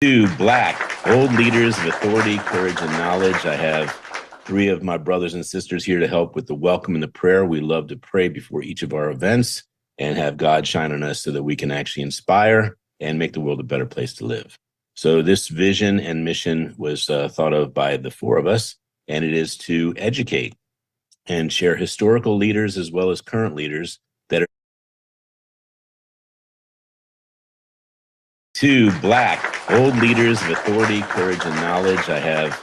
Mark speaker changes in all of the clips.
Speaker 1: To Black, bold leaders of authority, courage, and knowledge. I have three of my brothers and sisters here to help with the welcome and the prayer. We love to pray before each of our events and have God shine on us so that we can actually inspire and make the world a better place to live. So this vision and mission was thought of by the four of us, and it is to educate and share historical leaders as well as current leaders that are to Black, bold leaders of authority, courage, and knowledge. I have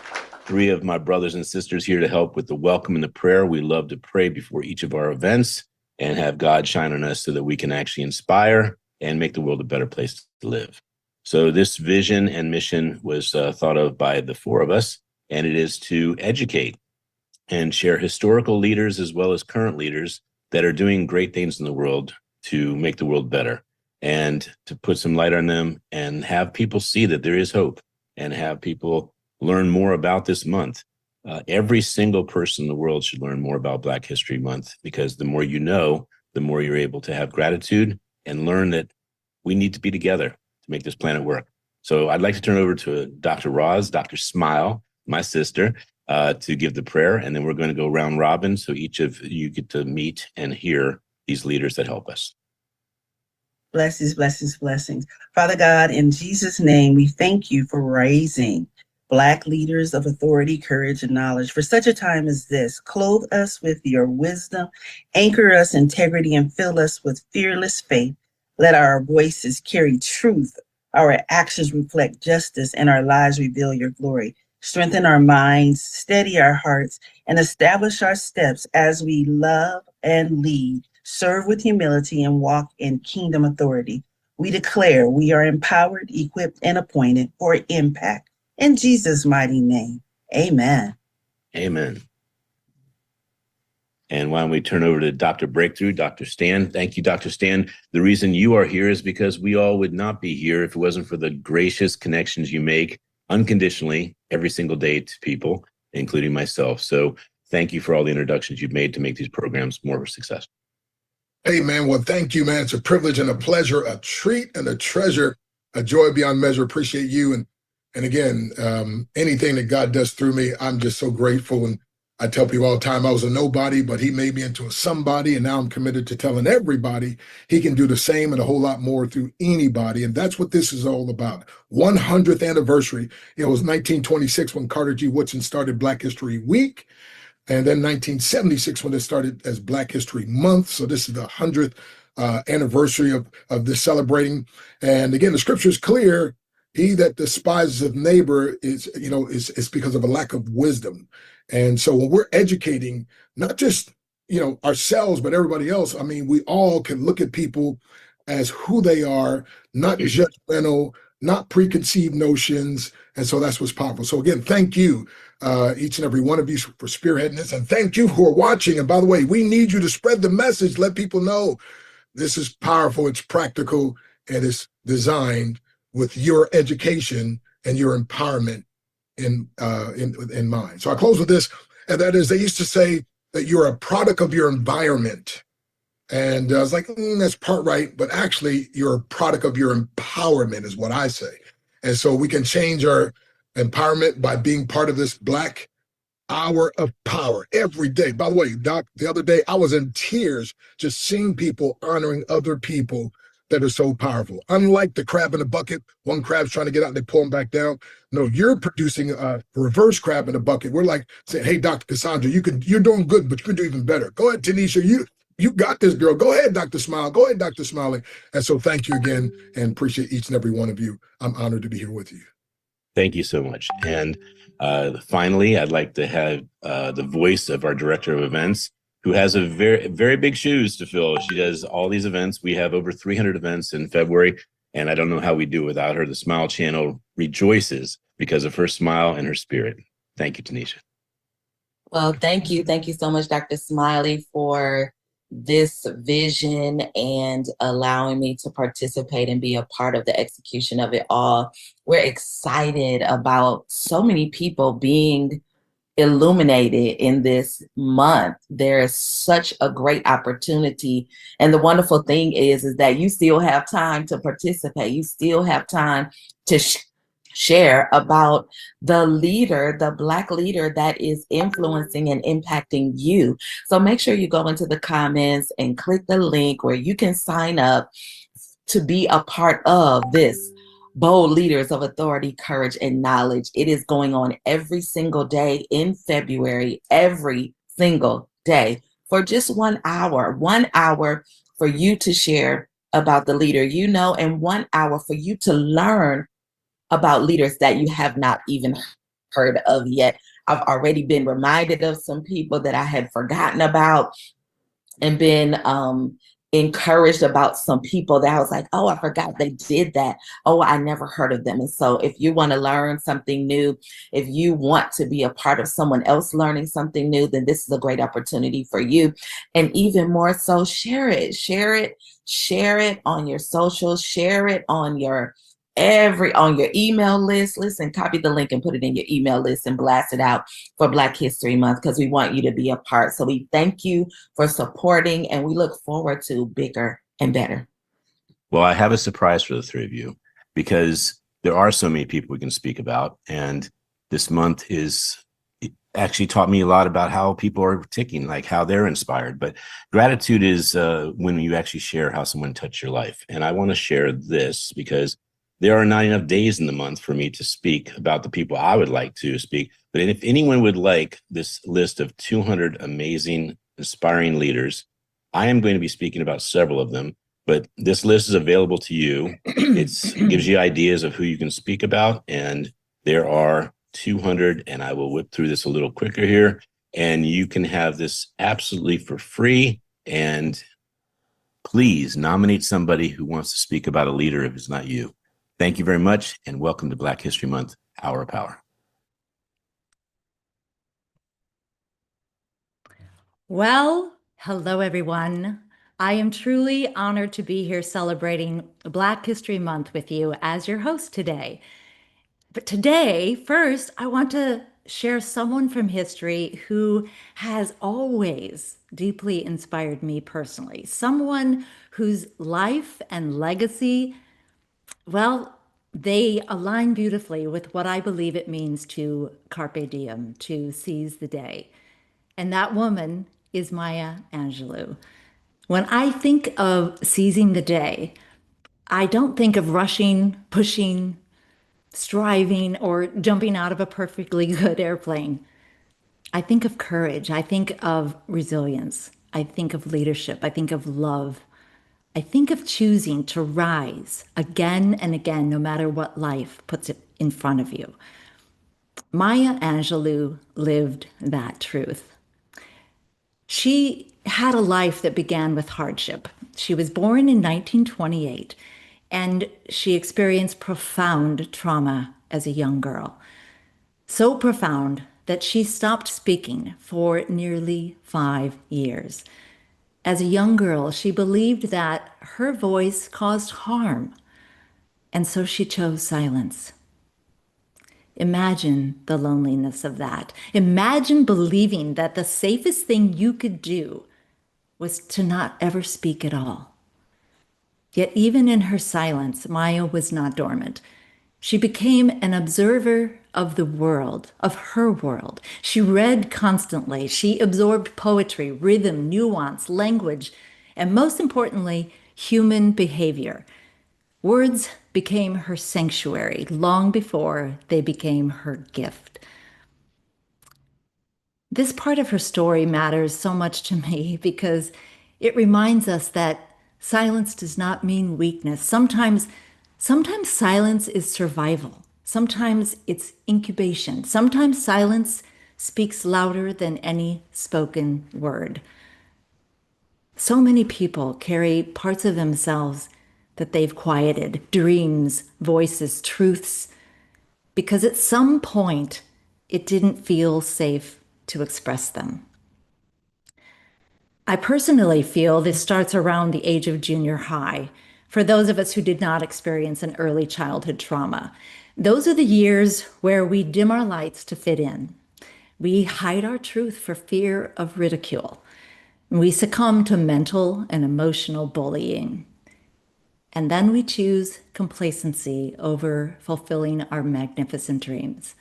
Speaker 1: three of my brothers and sisters here to help with the welcome and the prayer. We love to pray before each of our events and have God shine on us so that we can actually inspire and make the world a better place to live. So this vision and mission was thought of by the four of us, and it is to educate and share historical leaders as well as current leaders that are doing great things in the world to make the world better, and to put some light on them and have people see that there is hope and have people learn more about this month. Every single person in the world should learn more about Black History Month, because the more you know, the more you're able to have gratitude and learn that we need to be together to make this planet work. So I'd like to turn over to Dr. Roz, Dr. Smile, my sister, to give the prayer, and then we're going to go round robin so each of you get to meet and hear these leaders that help us.
Speaker 2: Blessings, blessings, blessings. Father God, in Jesus' name, we thank you for raising Black leaders of authority, courage, and knowledge for such a time as this. Clothe us with your wisdom, anchor us in integrity, and fill us with fearless faith. Let our voices carry truth, our actions reflect justice, and our lives reveal your glory. Strengthen our minds, steady our hearts, and establish our steps as we love and lead, serve with humility, and walk in kingdom authority. We declare we are empowered, equipped, and appointed for impact. In Jesus' mighty name, amen.
Speaker 1: Amen. And why don't we turn over to Dr. Breakthrough, Dr. Stan. Thank you, Dr. Stan. The reason you are here is because we all would not be here if it wasn't for the gracious connections you make unconditionally every single day to people, including myself. So thank you for all the introductions you've made to make these programs more successful.
Speaker 3: Hey, man. Well, thank you, man. It's a privilege and a pleasure, a treat and a treasure, a joy beyond measure. Appreciate you. And again, anything that God does through me, I'm just so grateful. And I tell people all the time, I was a nobody, but he made me into a somebody. And now I'm committed to telling everybody he can do the same and a whole lot more through anybody. And that's what this is all about. 100th anniversary. It was 1926 when Carter G. Woodson started Black History Week. And then 1976 when it started as Black History Month. So this is the 100th anniversary of this celebrating. And again, the scripture is clear. He that despises his neighbor is because of a lack of wisdom. And so when we're educating, not just, ourselves, but everybody else, I mean, we all can look at people as who they are, not judgmental, not preconceived notions. And so that's what's powerful. So again, thank you, each and every one of you for spearheading this. And thank you who are watching. And by the way, we need you to spread the message, let people know this is powerful, it's practical, and it's designed with your education and your empowerment in mind. So I close with this, and that is, they used to say that you're a product of your environment. And I was like, that's part right, but actually you're a product of your empowerment is what I say. And so we can change our empowerment by being part of this Black Hour of Power every day. By the way, Doc, the other day I was in tears just seeing people honoring other people that are so powerful. Unlike the crab in the bucket, one crab's trying to get out and they pull him back down. No, you're producing a reverse crab in the bucket. We're like saying, hey, Dr. Cassandra, you're doing good, but you can do even better. Go ahead, Tanisha, you got this, girl. Go ahead, Dr. Smile. Go ahead, Dr. Smiley. And so thank you again, and appreciate each and every one of you. I'm honored to be here with you.
Speaker 1: Thank you so much. And finally, I'd like to have the voice of our director of events, who has a very, very big shoes to fill. She does all these events. We have over 300 events in February, and I don't know how we do without her. The Smile Channel rejoices because of her smile and her spirit. Thank you, Tanisha.
Speaker 4: Well, thank you. Thank you so much, Dr. Smiley, for this vision and allowing me to participate and be a part of the execution of it all. We're excited about so many people being illuminated in this month. There is such a great opportunity. And the wonderful thing is that you still have time to participate. You still have time to share about the leader, the Black leader that is influencing and impacting you. So make sure you go into the comments and click the link where you can sign up to be a part of this Bold Leaders of Authority, Courage, and Knowledge. It is going on every single day in February, every single day for just 1 hour for you to share about the leader you know, and 1 hour for you to learn about leaders that you have not even heard of yet. I've already been reminded of some people that I had forgotten about, and been encouraged about some people that I was like, oh, I forgot they did that. Oh, I never heard of them. And so if you want to learn something new, if you want to be a part of someone else learning something new, then this is a great opportunity for you. And even more so, share it on your socials, share it on your email list. Listen, copy the link and put it in your email list and blast it out for Black History Month, because we want you to be a part. So we thank you for supporting, and we look forward to bigger and better.
Speaker 1: Well, I have a surprise for the three of you, because there are so many people we can speak about. And this month it actually taught me a lot about how people are ticking, like how they're inspired. But gratitude is when you actually share how someone touched your life. And I want to share this because there are not enough days in the month for me to speak about the people I would like to speak. But if anyone would like this list of 200 amazing, inspiring leaders, I am going to be speaking about several of them. But this list is available to you. It gives you ideas of who you can speak about. And there are 200, and I will whip through this a little quicker here. And you can have this absolutely for free. And please nominate somebody who wants to speak about a leader if it's not you. Thank you very much, and welcome to Black History Month, Hour of Power.
Speaker 5: Well, hello, everyone. I am truly honored to be here celebrating Black History Month with you as your host today. But today, first, I want to share someone from history who has always deeply inspired me personally. Someone whose life and legacy, well, they align beautifully with what I believe it means to carpe diem, to seize the day. And that woman is Maya Angelou. When I think of seizing the day, I don't think of rushing, pushing, striving, or jumping out of a perfectly good airplane. I think of courage. I think of resilience. I think of leadership. I think of love. I think of choosing to rise again and again, no matter what life puts it in front of you. Maya Angelou lived that truth. She had a life that began with hardship. She was born in 1928, and she experienced profound trauma as a young girl. So profound that she stopped speaking for nearly 5 years. As a young girl, she believed that her voice caused harm, and so she chose silence. Imagine the loneliness of that. Imagine believing that the safest thing you could do was to not ever speak at all. Yet even in her silence, Maya was not dormant. She became an observer of the world, of her world. She read constantly. She absorbed poetry, rhythm, nuance, language, and most importantly, human behavior. Words became her sanctuary long before they became her gift. This part of her story matters so much to me because it reminds us that silence does not mean weakness. Sometimes silence is survival. Sometimes it's incubation. Sometimes silence speaks louder than any spoken word. So many people carry parts of themselves that they've quieted, dreams, voices, truths, because at some point it didn't feel safe to express them. I personally feel this starts around the age of junior high. For those of us who did not experience an early childhood trauma, those are the years where we dim our lights to fit in. We hide our truth for fear of ridicule. We succumb to mental and emotional bullying. And then we choose complacency over fulfilling our magnificent dreams.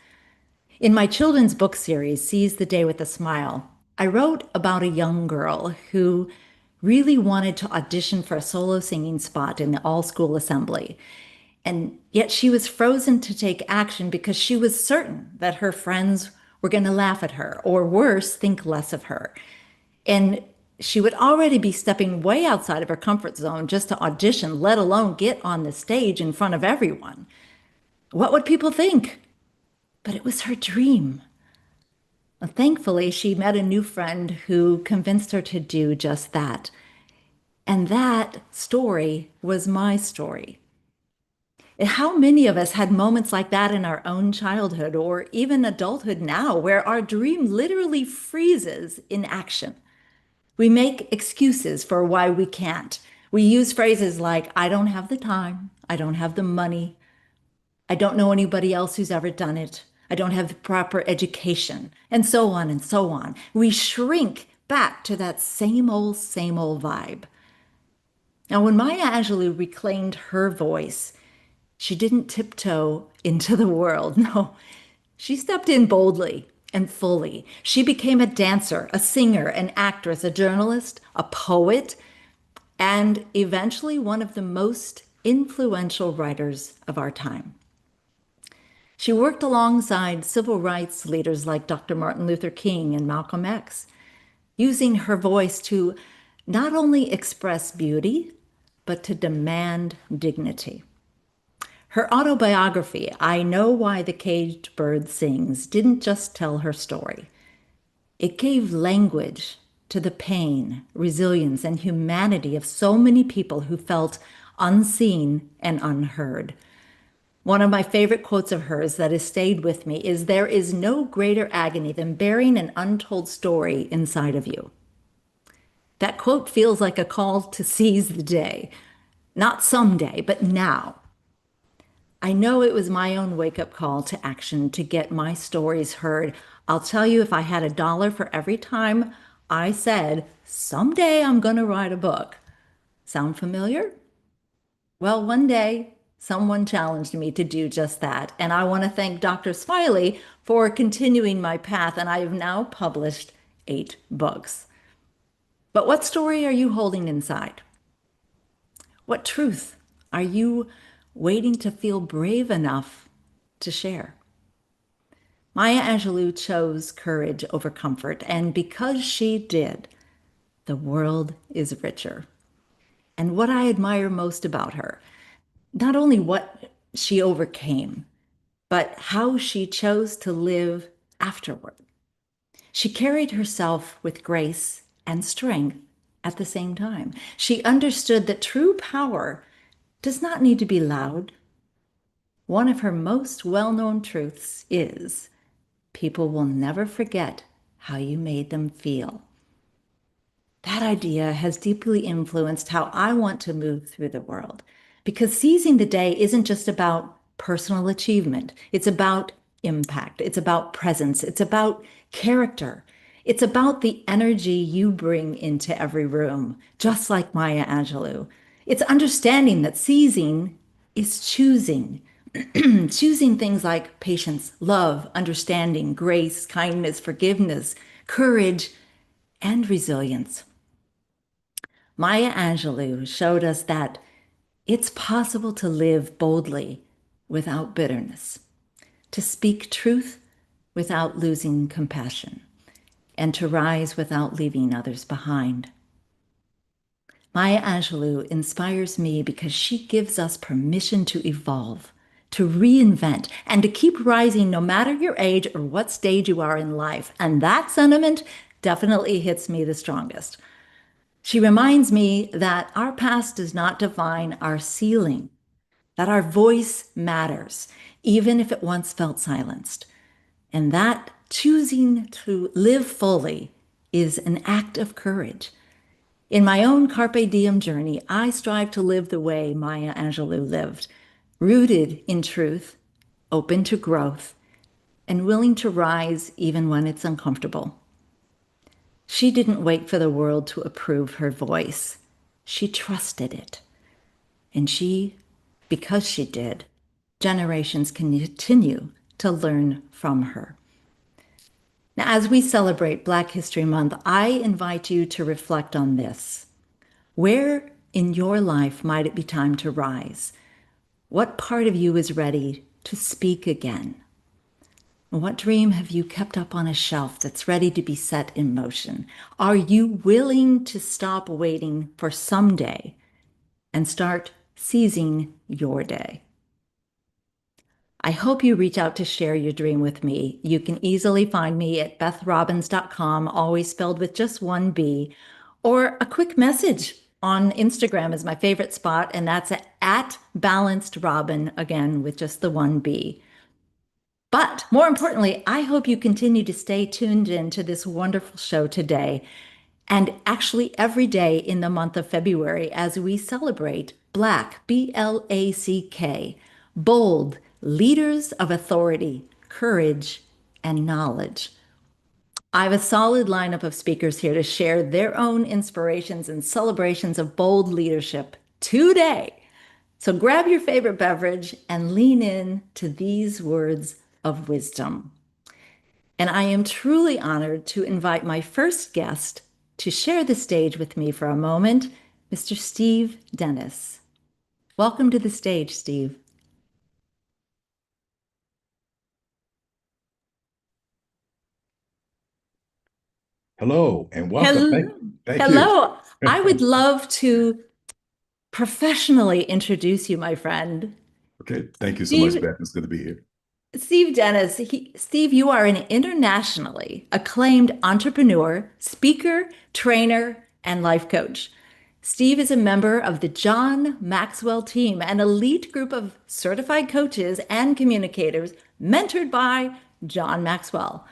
Speaker 5: In my children's book series, Seize the Day with a Smile, I wrote about a young girl who really wanted to audition for a solo singing spot in the all-school assembly. And yet she was frozen to take action because she was certain that her friends were going to laugh at her, or worse, think less of her. And she would already be stepping way outside of her comfort zone just to audition, let alone get on the stage in front of everyone. What would people think? But it was her dream. Thankfully, she met a new friend who convinced her to do just that. And that story was my story. How many of us had moments like that in our own childhood or even adulthood now, where our dream literally freezes in action? We make excuses for why we can't. We use phrases like, I don't have the time, I don't have the money, I don't know anybody else who's ever done it, I don't have the proper education, and so on and so on. We shrink back to that same old vibe. Now, when Maya Angelou reclaimed her voice, she didn't tiptoe into the world. No, she stepped in boldly and fully. She became a dancer, a singer, an actress, a journalist, a poet, and eventually one of the most influential writers of our time. She worked alongside civil rights leaders like Dr. Martin Luther King and Malcolm X, using her voice to not only express beauty, but to demand dignity. Her autobiography, I Know Why the Caged Bird Sings, didn't just tell her story. It gave language to the pain, resilience, and humanity of so many people who felt unseen and unheard. One of my favorite quotes of hers that has stayed with me is, "There is no greater agony than bearing an untold story inside of you." That quote feels like a call to seize the day. Not someday, but now. I know it was my own wake-up call to action to get my stories heard. I'll tell you, if I had $1 for every time I said, someday I'm going to write a book. Sound familiar? Well, one day, someone challenged me to do just that. And I want to thank Dr. Smiley for continuing my path. And I have now published 8 books. But what story are you holding inside? What truth are you waiting to feel brave enough to share? Maya Angelou chose courage over comfort, and because she did, the world is richer. And what I admire most about her, not only what she overcame, but how she chose to live afterward. She carried herself with grace and strength at the same time. She understood that true power does not need to be loud. One of her most well-known truths is, people will never forget how you made them feel. That idea has deeply influenced how I want to move through the world, because seizing the day isn't just about personal achievement. It's about impact. It's about presence. It's about character. It's about the energy you bring into every room, just like Maya Angelou. It's understanding that seizing is choosing. Choosing things like patience, love, understanding, grace, kindness, forgiveness, courage, and resilience. Maya Angelou showed us that it's possible to live boldly without bitterness, to speak truth without losing compassion, and to rise without leaving others behind. Maya Angelou inspires me because she gives us permission to evolve, to reinvent, and to keep rising no matter your age or what stage you are in life. And that sentiment definitely hits me the strongest. She reminds me that our past does not define our ceiling, that our voice matters, even if it once felt silenced, and that choosing to live fully is an act of courage. In my own Carpe Diem journey, I strive to live the way Maya Angelou lived, rooted in truth, open to growth, and willing to rise even when it's uncomfortable. She didn't wait for the world to approve her voice. She trusted it. And because she did, generations can continue to learn from her. Now, as we celebrate Black History Month, I invite you to reflect on this. Where in your life might it be time to rise? What part of you is ready to speak again? What dream have you kept up on a shelf that's ready to be set in motion? Are you willing to stop waiting for someday and start seizing your day? I hope you reach out to share your dream with me. You can easily find me at bethrobbins.com, always spelled with just one B, or a quick message on Instagram is my favorite spot, and that's at Balanced Robin, again, with just the one B. But more importantly, I hope you continue to stay tuned in to this wonderful show today and actually every day in the month of February as we celebrate Black, B.L.A.C.K, bold leaders of authority, courage, and knowledge. I have a solid lineup of speakers here to share their own inspirations and celebrations of bold leadership today. So grab your favorite beverage and lean in to these words of wisdom. And I am truly honored to invite my first guest to share the stage with me for a moment, Mr. Steve Dennis. Welcome to the stage, Steve.
Speaker 6: Hello and welcome.
Speaker 5: Hello.
Speaker 6: Thank you.
Speaker 5: Hello. I would love to professionally introduce you, my friend.
Speaker 6: Okay, thank you so much,
Speaker 5: Steve,
Speaker 6: Beth. It's good to be here.
Speaker 5: Steve Dennis. Steve, you are an internationally acclaimed entrepreneur, speaker, trainer, and life coach. Steve is a member of the John Maxwell team, an elite group of certified coaches and communicators mentored by John Maxwell,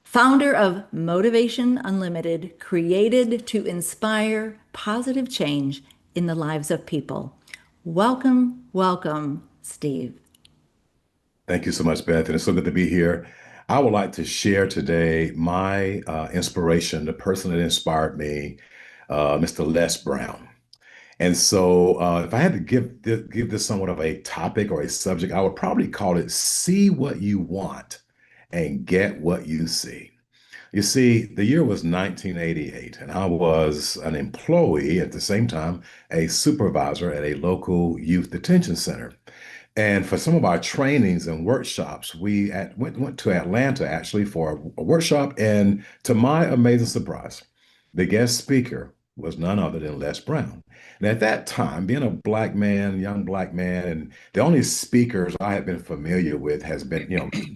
Speaker 5: founder of Motivation Unlimited, created to inspire positive change in the lives of people. Welcome, welcome, Steve.
Speaker 6: Thank you so much, Beth, and it's so good to be here. I would like to share today my inspiration, the person that inspired me, Mr. Les Brown. And so, if I had to give this somewhat of a topic or a subject, I would probably call it "See What You Want and Get What You See." You see, the year was 1988, and I was an employee at the same time, a supervisor at a local youth detention center. And for some of our trainings and workshops, went to Atlanta actually for a workshop. And to my amazing surprise, the guest speaker was none other than Les Brown. And at that time, being a black man, young black man, and the only speakers I had been familiar with has been,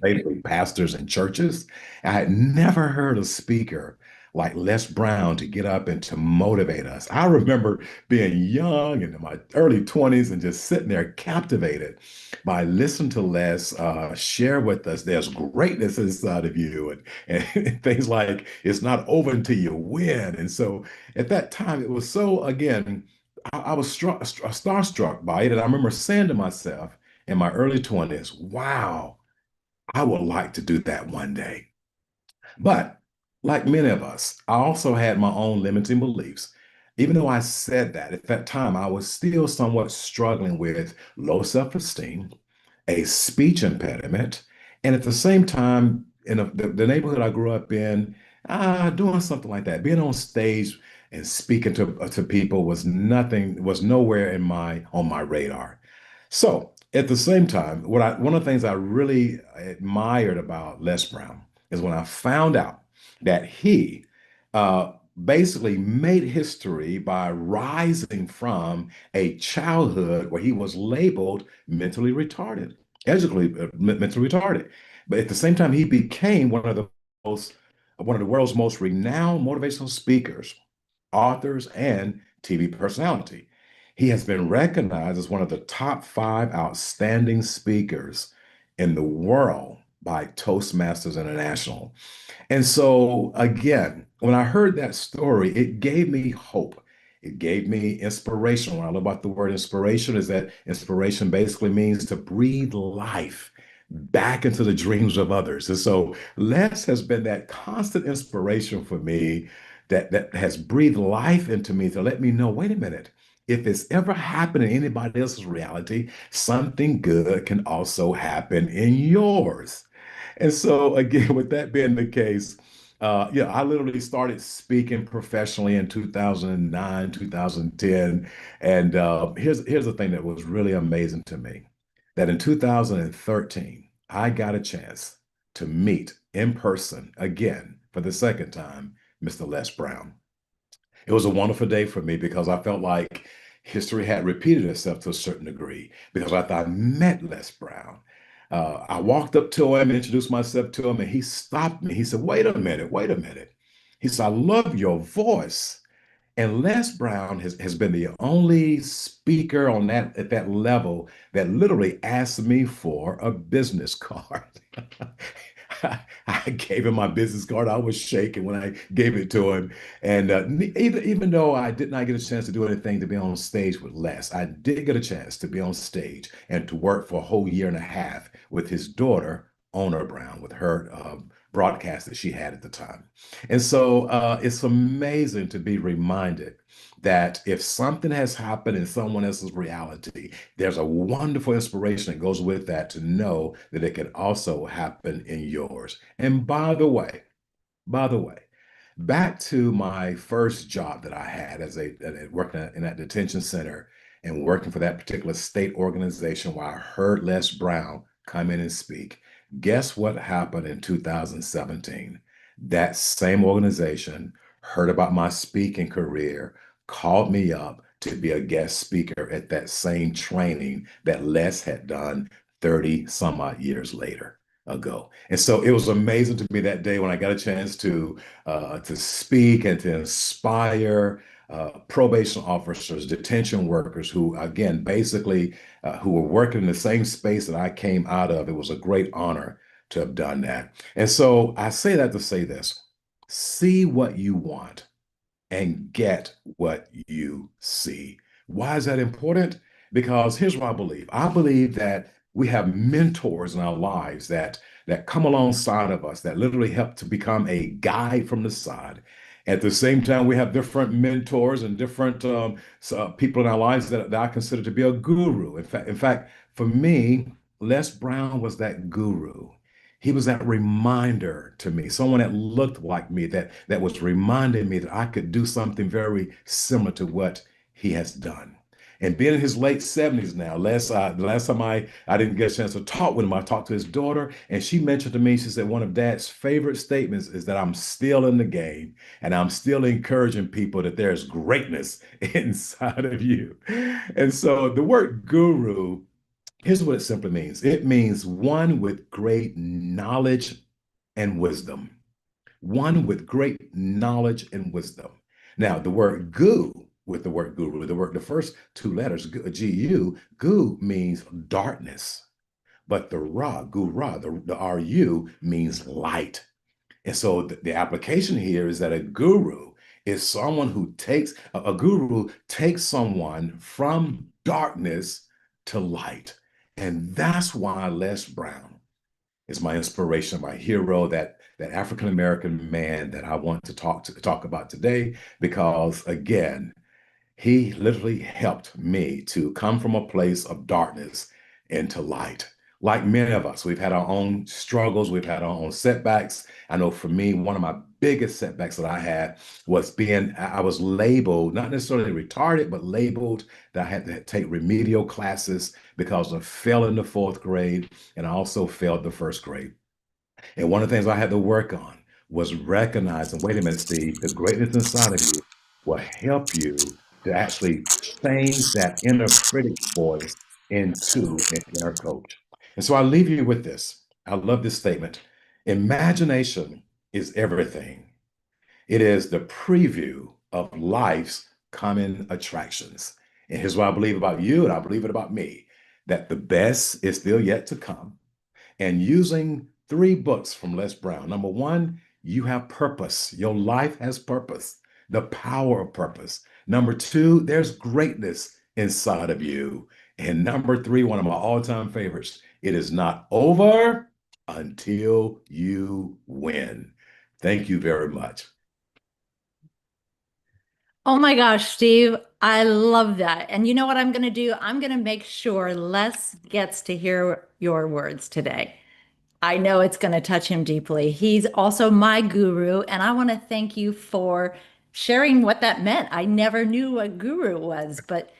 Speaker 6: basically pastors and churches. I had never heard a speaker like Les Brown to get up and to motivate us. I remember being young and in my early 20s and just sitting there captivated by listening to Les share with us there's greatness inside of you and things like it's not over until you win. And so at that time, it was so, again, I was starstruck by it. And I remember saying to myself in my early 20s, wow, I would like to do that one day. But like many of us, I also had my own limiting beliefs. Even though I said that at that time, I was still somewhat struggling with low self-esteem, a speech impediment, and at the same time, in the neighborhood I grew up in, doing something like that, being on stage and speaking to people was nowhere on my radar. So at the same time, one of the things I really admired about Les Brown is when I found out that he uh, basically made history by rising from a childhood where he was labeled mentally retarded, mentally retarded. But at the same time, he became most, one of the world's most renowned motivational speakers, authors, and TV personality. He has been recognized as one of the top 5 outstanding speakers in the world by Toastmasters International. And so, again, when I heard that story, it gave me hope. It gave me inspiration. What I love about the word inspiration is that inspiration basically means to breathe life back into the dreams of others. And so Les has been that constant inspiration for me that has breathed life into me to let me know, wait a minute, if it's ever happened in anybody else's reality, something good can also happen in yours. And so, again, with that being the case, yeah, I literally started speaking professionally in 2009, 2010. And here's the thing that was really amazing to me, that in 2013, I got a chance to meet in person again for the second time, Mr. Les Brown. It was a wonderful day for me because I felt like history had repeated itself to a certain degree because after I met Les Brown, I walked up to him and introduced myself to him, and he stopped me. He said, "Wait a minute, wait a minute." He said, "I love your voice." And Les Brown has been the only speaker on that at that level that literally asked me for a business card. I gave him my business card. I was shaking when I gave it to him. And even though I did not get a chance to do anything to be on stage with Les, I did get a chance to be on stage and to work for a whole year and a half with his daughter, Ona Brown, with her broadcast that she had at the time. And so it's amazing to be reminded that if something has happened in someone else's reality, there's a wonderful inspiration that goes with that to know that it can also happen in yours. And by the way, back to my first job that I had as working in that detention center and working for that particular state organization where I heard Les Brown come in and speak. Guess what happened in 2017? That same organization heard about my speaking career, called me up to be a guest speaker at that same training that Les had done 30 some odd years later ago. And so it was amazing to me that day when I got a chance to speak and to inspire probation officers, detention workers who, again, basically, who were working in the same space that I came out of. It was a great honor to have done that. And so I say that to say this: see what you want and get what you see. Why is that important? Because here's what I believe. I believe that we have mentors in our lives that come alongside of us that literally help to become a guide from the side. At the same time, we have different mentors and different people in our lives that I consider to be a guru. In fact, for me, Les Brown was that guru. He was that reminder to me, someone that looked like me, that was reminding me that I could do something very similar to what he has done. And being in his late 70s now, the last time I didn't get a chance to talk with him, I talked to his daughter, and she mentioned to me, she said, one of Dad's favorite statements is that I'm still in the game and I'm still encouraging people that there's greatness inside of you. And so the word guru, here's what it simply means. It means one with great knowledge and wisdom. One with great knowledge and wisdom. Now, the word gu with the word guru, the first two letters, G-U, gu means darkness. But the ra, gu ra, the R-U means light. And so the application here is that a guru is someone who takes, a guru takes someone from darkness to light. And that's why Les Brown is my inspiration, my hero, that African American man that I want to talk about today, because again, he literally helped me to come from a place of darkness into light. Like many of us, we've had our own struggles, we've had our own setbacks. I know for me, one of my biggest setbacks that I had was I was labeled, not necessarily retarded, but labeled that I had to take remedial classes because I fell in the fourth grade and I also failed the first grade. And one of the things I had to work on was recognizing, wait a minute, Steve, the greatness inside of you will help you to actually change that inner critic voice into an inner coach. And so I leave you with this. I love this statement. Imagination is everything. It is the preview of life's common attractions. And here's what I believe about you, and I believe it about me, that the best is still yet to come, and using three books from Les Brown. Number one, you have purpose. Your life has purpose, the power of purpose. Number two, there's greatness inside of you. And number three, one of my all-time favorites, it is not over until you win. Thank you very much.
Speaker 5: Oh my gosh, Steve, I love that. And you know what I'm going to do? I'm going to make sure Les gets to hear your words today. I know it's going to touch him deeply. He's also my guru, and I want to thank you for sharing what that meant. I never knew what guru was, but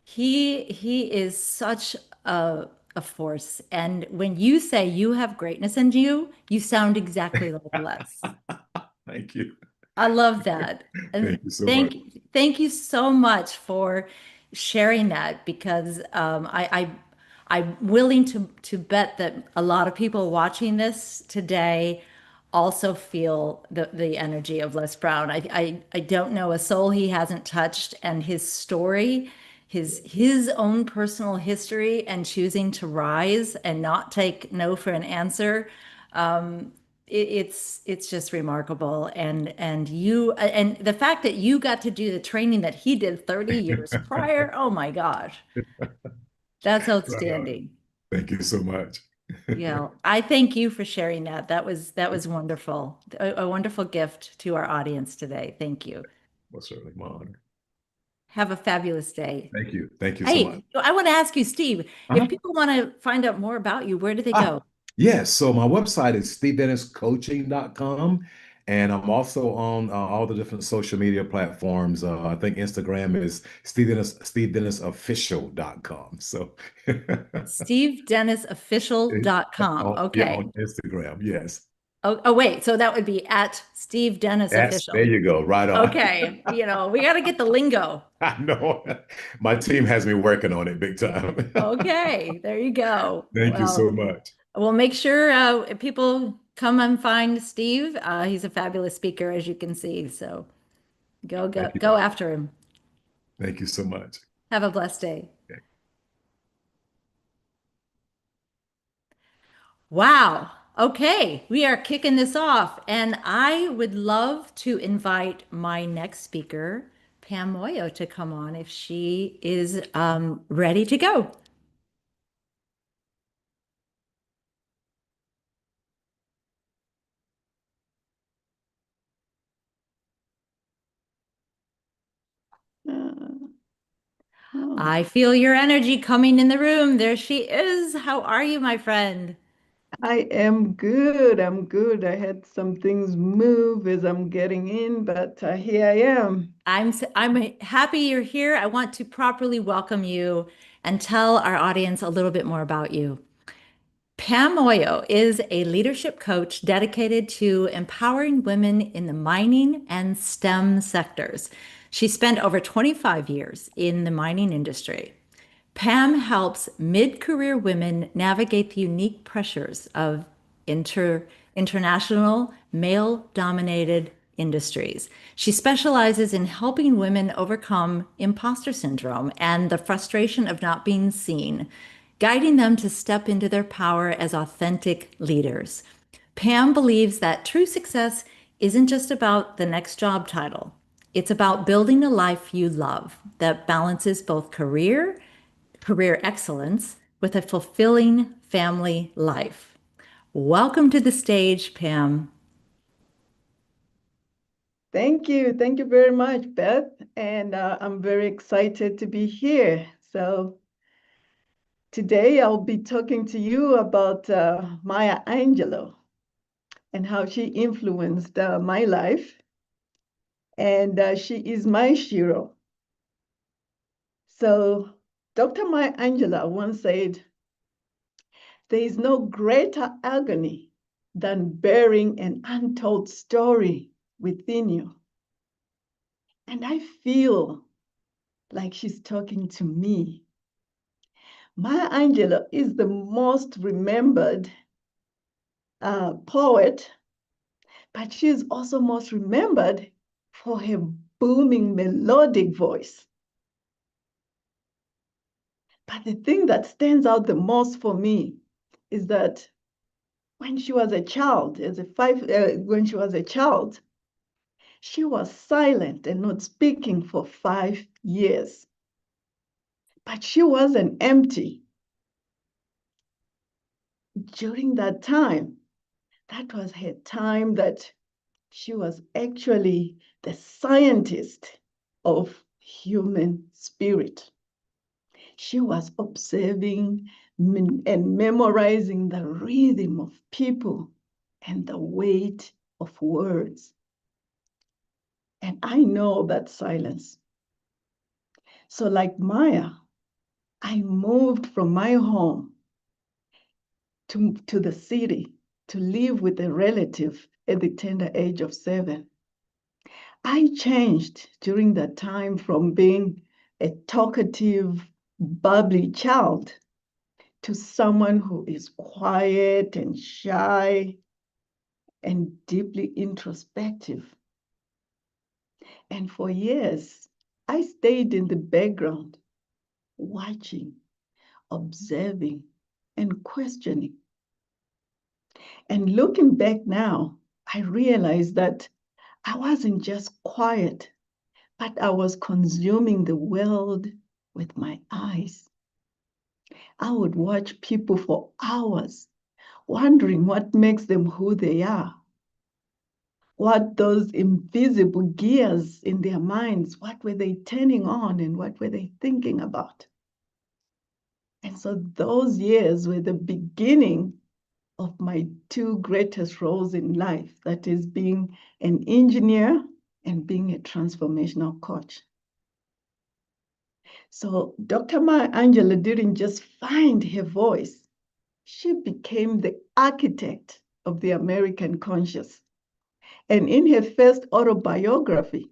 Speaker 5: he is such a force. And when you say you have greatness in you, you sound exactly like Les.
Speaker 6: Thank you.
Speaker 5: I love that. And
Speaker 6: Thank you so much.
Speaker 5: thank you so much for sharing that because I'm willing to bet that a lot of people watching this today also feel the energy of Les Brown. I don't know a soul he hasn't touched, and his story, his own personal history and choosing to rise and not take no for an answer. It's just remarkable, and you and the fact that you got to do the training that he did 30 years prior. Oh my gosh, that's
Speaker 6: Right on.
Speaker 5: outstanding.
Speaker 6: Thank you so much.
Speaker 5: Yeah, I thank you for sharing that. That was wonderful. A wonderful gift to our audience today. Thank you.
Speaker 6: Most certainly my honor.
Speaker 5: Have a fabulous day.
Speaker 6: Thank you. Thank you so much.
Speaker 5: Hey, I want to ask you, Steve, if
Speaker 6: Uh-huh.
Speaker 5: people want to find out more about you, where do they
Speaker 6: Ah,
Speaker 5: go?
Speaker 6: yes. So my website is stevedenniscoaching.com. And I'm also on all the different social media platforms. I think Instagram is stevedennisofficial.com. So
Speaker 5: SteveDennisOfficial.com.
Speaker 6: yeah,
Speaker 5: Okay.
Speaker 6: on Instagram. Yes.
Speaker 5: Oh, wait. So that would be at Steve Dennis
Speaker 6: There
Speaker 5: Official.
Speaker 6: you go. Right on.
Speaker 5: Okay. We got to get the lingo.
Speaker 6: I know. My team has me working on it big time.
Speaker 5: Okay. There you go.
Speaker 6: Thank you so
Speaker 5: Well,
Speaker 6: much.
Speaker 5: we'll make sure people come and find Steve. He's a fabulous speaker, as you can see. So
Speaker 6: Thank you,
Speaker 5: go
Speaker 6: Doc.
Speaker 5: after him.
Speaker 6: Thank you so much.
Speaker 5: Have a blessed day. Wow. Okay, we are kicking this off, and I would love to invite my next speaker, Pam Moyo, to come on if she is ready to go. I feel your energy coming in the room. There she is. How are you, my friend?
Speaker 7: I am good. I'm good. I had some things move as I'm getting in, but here I am.
Speaker 5: I'm happy you're here. I want to properly welcome you and tell our audience a little bit more about you. Pam Moyo is a leadership coach dedicated to empowering women in the mining and STEM sectors. She spent over 25 years in the mining industry. Pam helps mid-career women navigate the unique pressures of international male-dominated industries. She specializes in helping women overcome imposter syndrome and the frustration of not being seen, guiding them to step into their power as authentic leaders. Pam believes that true success isn't just about the next job title. It's about building a life you love that balances both career excellence with a fulfilling family life. Welcome to the stage, Pam.
Speaker 7: Thank you. Thank you very much, Beth. And I'm very excited to be here. So today I'll be talking to you about Maya Angelou and how she influenced my life. And she is my hero. So Dr. Maya Angelou once said, there is no greater agony than bearing an untold story within you. And I feel like she's talking to me. Maya Angelou is the most remembered poet, but she's also most remembered for her booming melodic voice. But the thing that stands out the most for me is that when she was a child, when she was a child, she was silent and not speaking for 5 years. But she wasn't empty. During that time, that was her time that she was actually the scientist of human spirit. She was observing and memorizing the rhythm of people and the weight of words. And I know that silence. So like Maya, I moved from my home to the city to live with a relative at the tender age of 7. I changed during that time from being a talkative, bubbly child to someone who is quiet and shy and deeply introspective. And for years, I stayed in the background, watching, observing, and questioning. And looking back now, I realized that I wasn't just quiet, but I was consuming the world with my eyes. I would watch people for hours, wondering what makes them who they are, what those invisible gears in their minds, what were they turning on and what were they thinking about? And so those years were the beginning of my 2 greatest roles in life, that is being an engineer and being a transformational coach. So Dr. Maya Angelou didn't just find her voice, she became the architect of the American conscious. And in her first autobiography,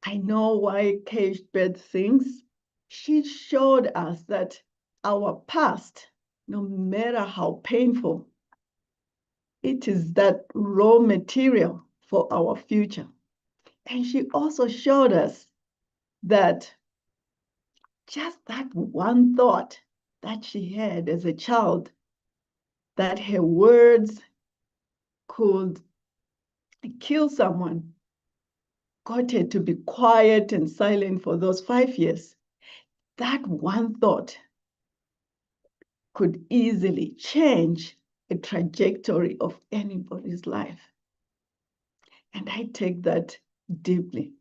Speaker 7: I Know Why Caged Bird Sings, she showed us that our past, no matter how painful, it is that raw material for our future. And she also showed us that just that one thought that she had as a child, that her words could kill someone, got her to be quiet and silent for those 5 years. That one thought could easily change a trajectory of anybody's life. And I take that deeply.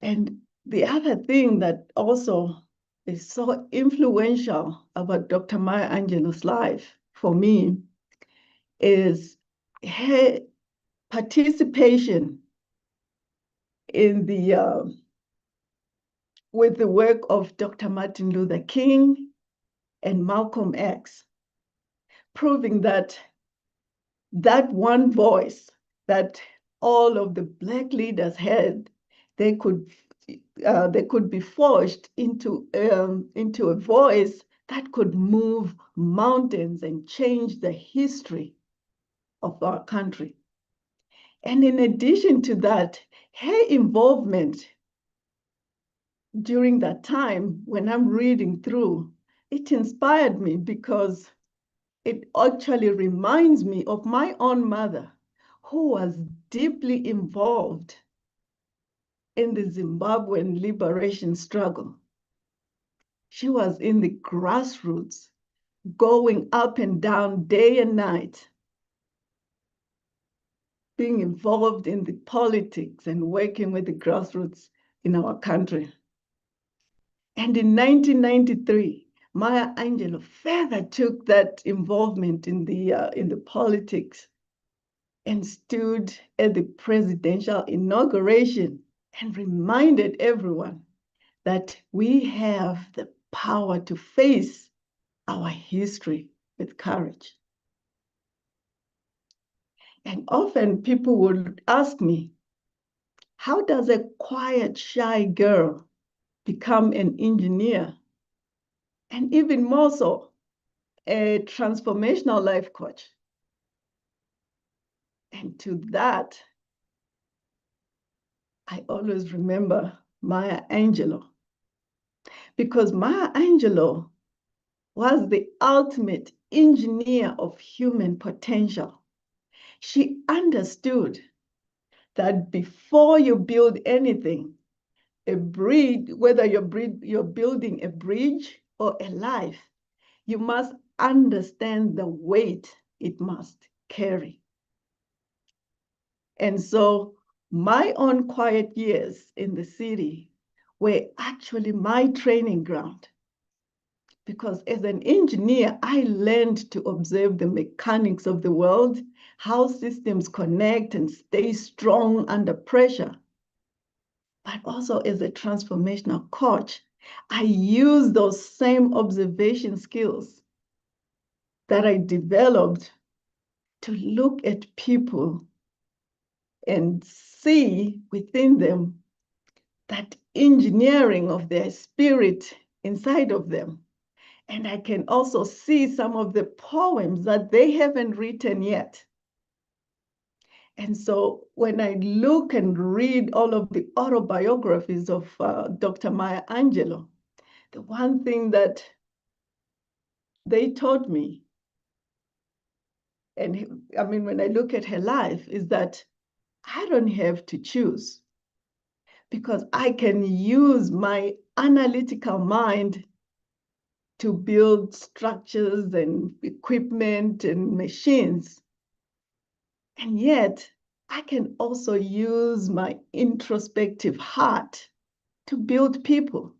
Speaker 7: And the other thing that also is so influential about Dr. Maya Angelou's life for me is her participation in with the work of Dr. Martin Luther King and Malcolm X, proving that that one voice that all of the Black leaders had, they could be forged into a voice that could move mountains and change the history of our country. And in addition to that, her involvement during that time, when I'm reading through, it inspired me because it actually reminds me of my own mother, who was deeply involved in the Zimbabwean liberation struggle. She was in the grassroots, going up and down day and night, being involved in the politics and working with the grassroots in our country. And in 1993, Maya Angelou further took that involvement in the politics and stood at the presidential inauguration and reminded everyone that we have the power to face our history with courage. And often people would ask me, how does a quiet, shy girl become an engineer? And even more so, a transformational life coach. And to that, I always remember Maya Angelou, because Maya Angelou was the ultimate engineer of human potential. She understood that before you build anything, a bridge, whether you're building a bridge or a life, you must understand the weight it must carry. And so my own quiet years in the city were actually my training ground. Because as an engineer, I learned to observe the mechanics of the world, how systems connect and stay strong under pressure. But also as a transformational coach, I use those same observation skills that I developed to look at people and see within them that engineering of their spirit inside of them. And I can also see some of the poems that they haven't written yet. And so when I look and read all of the autobiographies of Dr. Maya Angelou, the one thing that they taught me, and I mean, when I look at her life, is that I don't have to choose, because I can use my analytical mind to build structures and equipment and machines. And yet, I can also use my introspective heart to build people.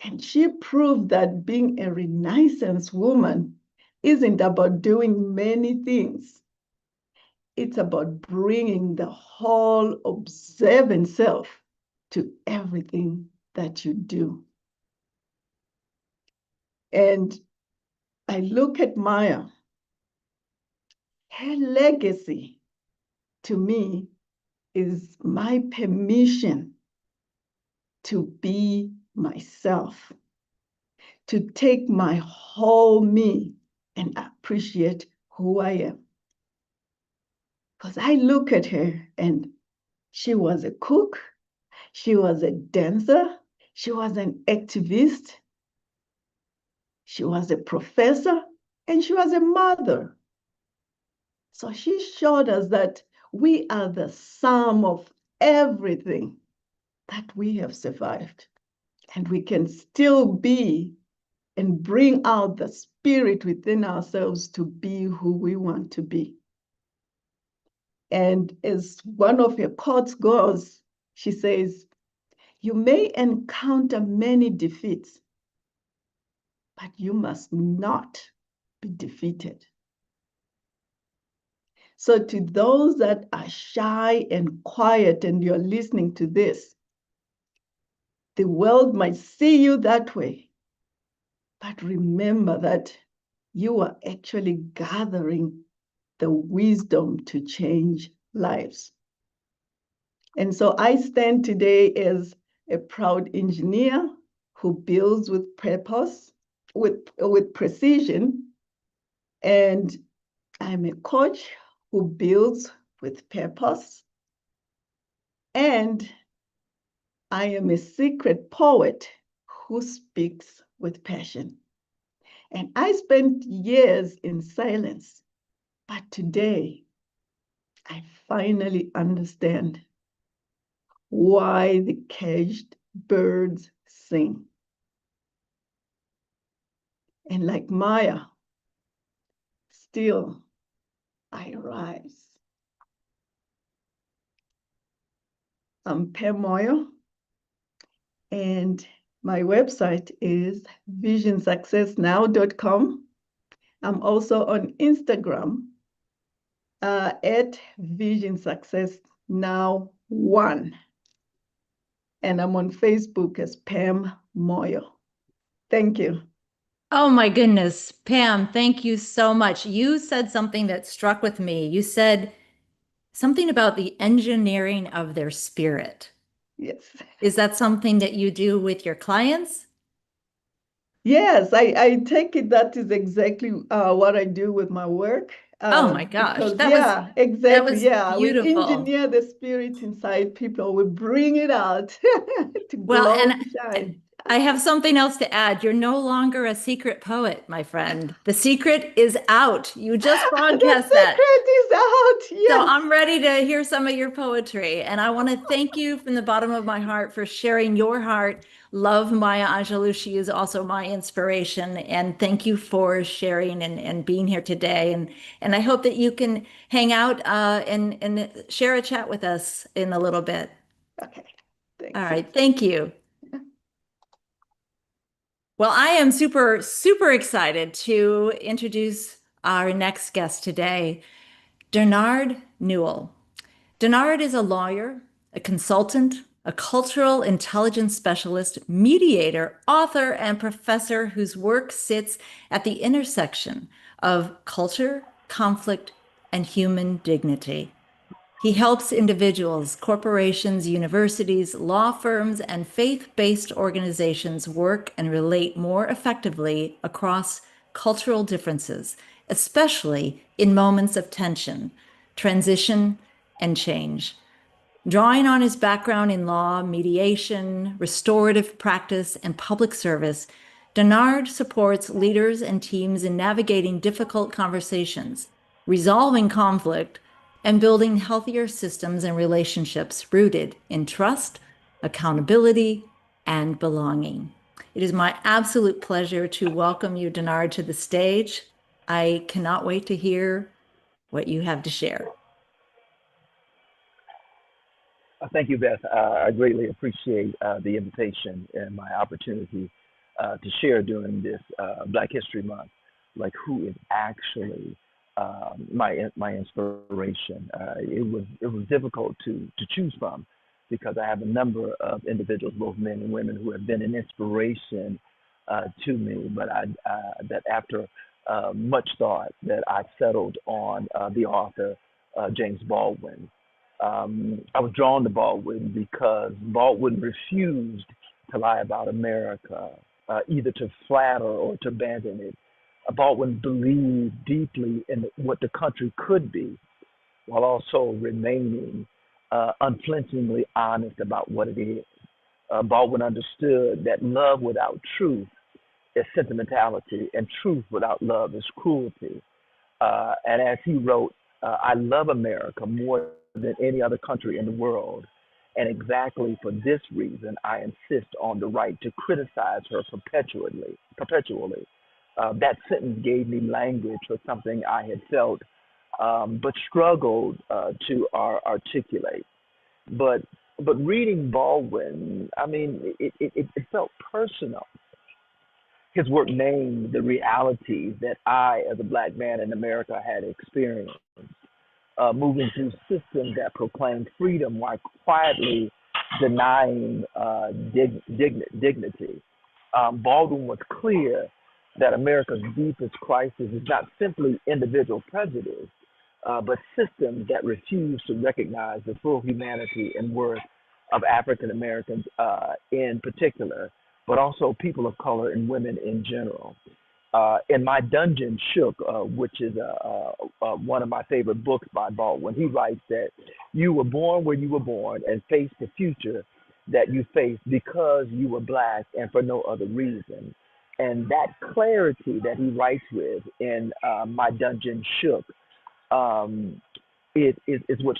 Speaker 7: And she proved that being a Renaissance woman isn't about doing many things. It's about bringing the whole observant self to everything that you do. And I look at Maya, her legacy to me is my permission to be myself, to take my whole me and appreciate who I am. Because I look at her and she was a cook, she was a dancer, she was an activist, she was a professor, and she was a mother. So she showed us that we are the sum of everything that we have survived. And we can still be and bring out the spirit within ourselves to be who we want to be. And as one of her quotes goes, she says, "You may encounter many defeats, but you must not be defeated." So to those that are shy and quiet and you're listening to this, the world might see you that way, but remember that you are actually gathering the wisdom to change lives. And so I stand today as a proud engineer who builds with purpose, with precision, and I'm a coach who builds with purpose, and I am a secret poet who speaks with passion. And I spent years in silence, but today I finally understand why the caged birds sing. And like Maya, still I rise. I'm Pam Moyo, and my website is visionsuccessnow.com. I'm also on Instagram at visionsuccessnow1. And I'm on Facebook as Pam Moyo. Thank you.
Speaker 5: Oh my goodness, Pam, thank you so much. You said something that struck with me. You said something about the engineering of their spirit.
Speaker 7: Yes.
Speaker 5: Is that something that you do with your clients?
Speaker 7: Yes, I take it that is exactly what I do with my work.
Speaker 5: Oh my gosh,
Speaker 7: Because,
Speaker 5: that
Speaker 7: exactly.
Speaker 5: was
Speaker 7: Yeah, we
Speaker 5: beautiful.
Speaker 7: engineer the spirit inside people. We bring it out to
Speaker 5: Well,
Speaker 7: glow
Speaker 5: and
Speaker 7: and shine.
Speaker 5: I have something else to add. You're no longer a secret poet, my friend. The secret is out. You just
Speaker 7: The
Speaker 5: broadcast that.
Speaker 7: secret is out.
Speaker 5: So
Speaker 7: Yes.
Speaker 5: I'm ready to hear some of your poetry. And I want to thank you from the bottom of my heart for sharing your heart. Love Maya Angelou. She is also my inspiration. And thank you for sharing and being here today. And I hope that you can hang out and share a chat with us in a little bit.
Speaker 7: Okay.
Speaker 5: All
Speaker 7: Thanks.
Speaker 5: right. Thank you. Well, I am super, super excited to introduce our next guest today, Bernard Newell. Bernard is a lawyer, a consultant, a cultural intelligence specialist, mediator, author, and professor whose work sits at the intersection of culture, conflict, and human dignity. He helps individuals, corporations, universities, law firms, and faith-based organizations work and relate more effectively across cultural differences, especially in moments of tension, transition, and change. Drawing on his background in law, mediation, restorative practice, and public service, Bernard supports leaders and teams in navigating difficult conversations, resolving conflict, and building healthier systems and relationships rooted in trust, accountability, and belonging. It is my absolute pleasure to welcome you, Bernard, to the stage. I cannot wait to hear what you have to share.
Speaker 8: Thank you, Beth. I greatly appreciate the invitation and my opportunity to share during this Black History Month, like who is actually my inspiration. It was difficult to choose from because I have a number of individuals, both men and women, who have been an inspiration to me. But that after much thought, that I settled on the author James Baldwin. I was drawn to Baldwin because Baldwin refused to lie about America, either to flatter or to abandon it. Baldwin believed deeply in what the country could be, while also remaining unflinchingly honest about what it is. Baldwin understood that love without truth is sentimentality, and truth without love is cruelty. And as he wrote, I love America more than any other country in the world. And exactly for this reason, I insist on the right to criticize her perpetually. That sentence gave me language for something I had felt, but struggled to articulate. But reading Baldwin, I mean, it felt personal. His work named the realities that I, as a black man in America, had experienced, moving through systems that proclaim freedom while quietly denying dignity. Baldwin was clear that America's deepest crisis is not simply individual prejudice, but systems that refuse to recognize the full humanity and worth of African Americans in particular, but also people of color and women in general. In My Dungeon Shook, which is one of my favorite books by Baldwin, he writes that you were born where you were born and face the future that you face because you were black and for no other reason. And that clarity that he writes with in My Dungeon Shook is what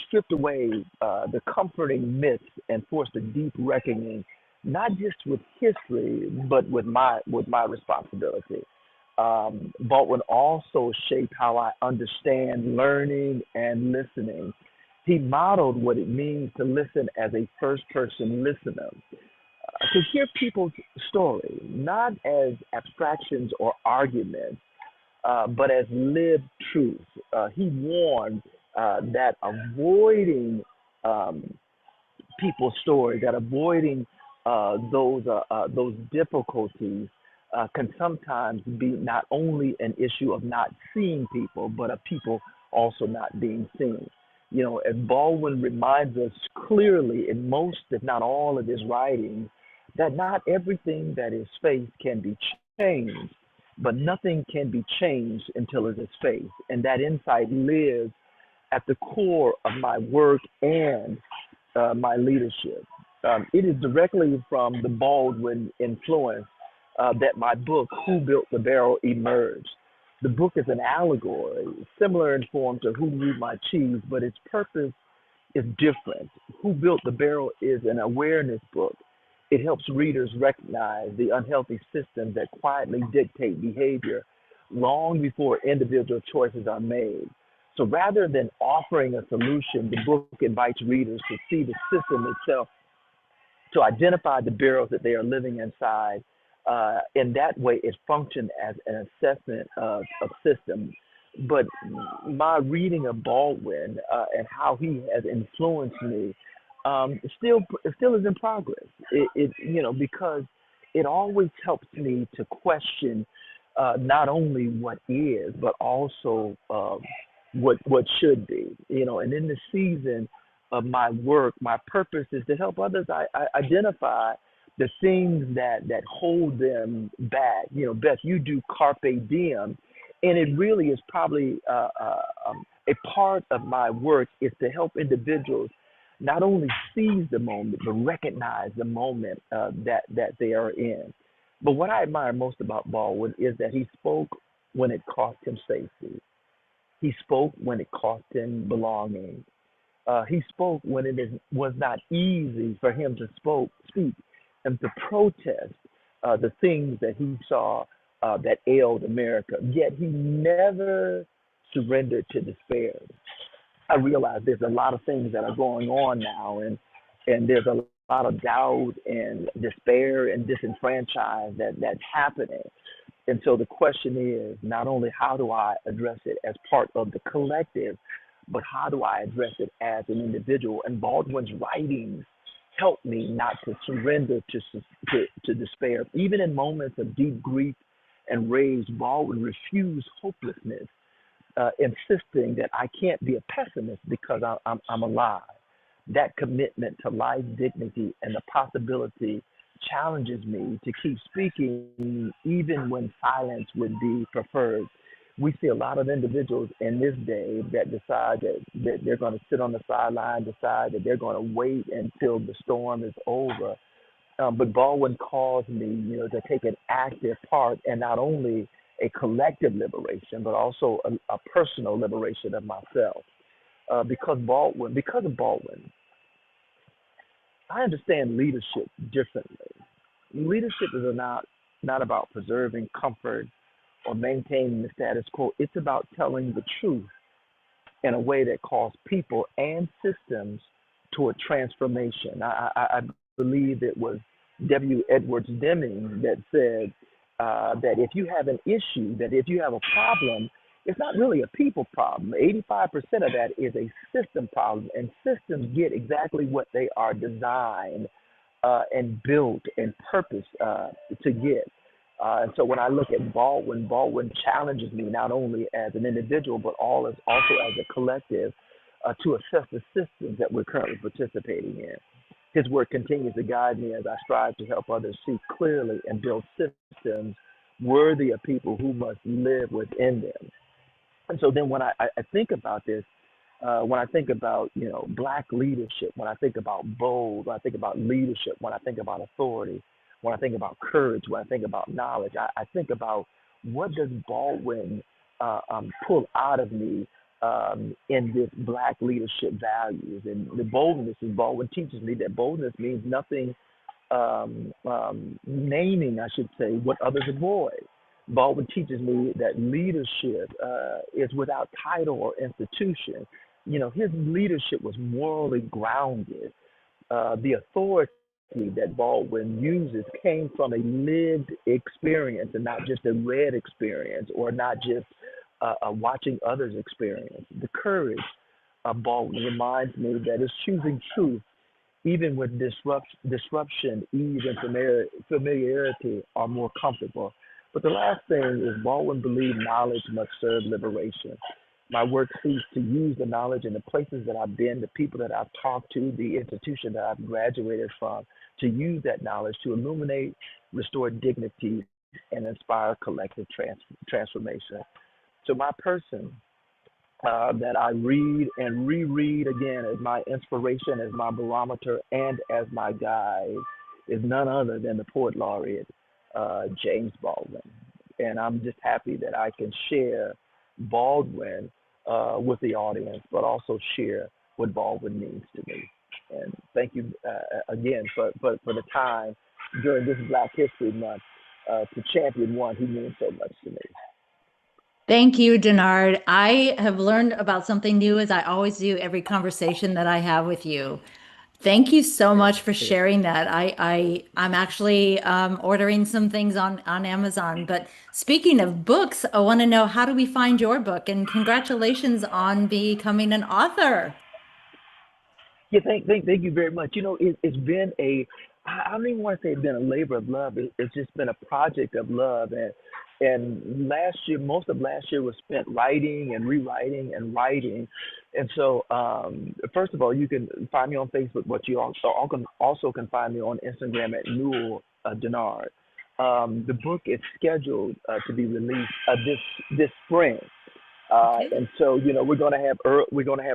Speaker 8: stripped away the comforting myths and forced a deep reckoning, not just with history, but with my responsibility. Baldwin also shaped how I understand learning and listening. He modeled what it means to listen as a first person listener, to hear people's story, not as abstractions or arguments, but as lived truth. He warned that avoiding people's stories, that avoiding those difficulties can sometimes be not only an issue of not seeing people, but of people also not being seen. You know, as Baldwin reminds us clearly in most, if not all, of his writings, that not everything that is faced can be changed, but nothing can be changed until it is faced. And that insight lives at the core of my work and my leadership. It is directly from the Baldwin influence that my book, Who Built the Barrel, emerged. The book is an allegory, similar in form to Who Moved My Cheese, but its purpose is different. Who Built the Barrel is an awareness book. It helps readers recognize the unhealthy systems that quietly dictate behavior long before individual choices are made. So rather than offering a solution, the book invites readers to see the system itself, to identify the barrels that they are living inside. In that way, it functioned as an assessment of systems. But my reading of Baldwin and how he has influenced me still is in progress. Because it always helps me to question not only what is, but also what should be. And in the season of my work, my purpose is to help others identify the things that hold them back. Beth, you do carpe diem, and it really is probably a part of my work is to help individuals not only seize the moment but recognize the moment that they are in. But what I admire most about Baldwin is that he spoke when it cost him safety. He spoke when it cost him belonging. He spoke when was not easy for him to speak and to protest the things that he saw that ailed America. Yet he never surrendered to despair. I realize there's a lot of things that are going on now, and there's a lot of doubt and despair and disenfranchised that's happening. And so the question is not only how do I address it as part of the collective, but how do I address it as an individual? And Baldwin's writings help me not to surrender to despair. Even in moments of deep grief and rage, Baldwin refused hopelessness, insisting that I can't be a pessimist because I'm alive. That commitment to life, dignity, and the possibility challenges me to keep speaking even when silence would be preferred. We see a lot of individuals in this day that decide that they're going to sit on the sideline, decide that they're going to wait until the storm is over. But Baldwin calls me, to take an active part in not only a collective liberation, but also a personal liberation of myself. Because of Baldwin, I understand leadership differently. Leadership is not about preserving comfort or maintaining the status quo. It's about telling the truth in a way that calls people and systems toward transformation. I believe it was W. Edwards Deming that said that if you have an issue, that if you have a problem, it's not really a people problem. 85% of that is a system problem, and systems get exactly what they are designed and built and purpose to get. And so when I look at Baldwin challenges me not only as an individual, but also as a collective to assess the systems that we're currently participating in. His work continues to guide me as I strive to help others see clearly and build systems worthy of people who must live within them. And so then when I think about this, when I think about, Black leadership, when I think about bold, when I think about leadership, when I think about authority, when I think about courage, when I think about knowledge, I think about what does Baldwin pull out of me in this Black leadership values. And the boldness is Baldwin teaches me that boldness means nothing, naming, I should say, what others avoid. Baldwin teaches me that leadership is without title or institution. His leadership was morally grounded. The authority that Baldwin uses came from a lived experience and not just a read experience or not just watching others experience. The courage of Baldwin reminds me that it's choosing truth even when disruption, ease, and familiarity are more comfortable. But the last thing is Baldwin believed knowledge must serve liberation. My work seeks to use the knowledge in the places that I've been, the people that I've talked to, the institution that I've graduated from, to use that knowledge to illuminate, restore dignity, and inspire collective transformation. So my person that I read and reread again as my inspiration, as my barometer, and as my guide is none other than the poet laureate, James Baldwin. And I'm just happy that I can share Baldwin with the audience, but also share what Baldwin means to me. And thank you again for the time during this Black History Month to champion one who means so much to me.
Speaker 5: Thank you, Denard. I have learned about something new, as I always do every conversation that I have with you. Thank you so much for sharing that. I'm actually ordering some things on Amazon. But speaking of books, I want to know, how do we find your book? And congratulations on becoming an author.
Speaker 8: Yeah, thank you very much. You know, it's been I don't even want to say it's been a labor of love. It's just been a project of love. And last year, most of last year was spent writing and rewriting and writing. And so, first of all, you can find me on Facebook, but you also can find me on Instagram at Newell Denard. The book is scheduled to be released this spring.
Speaker 5: Okay.
Speaker 8: And so, you know, we're going to have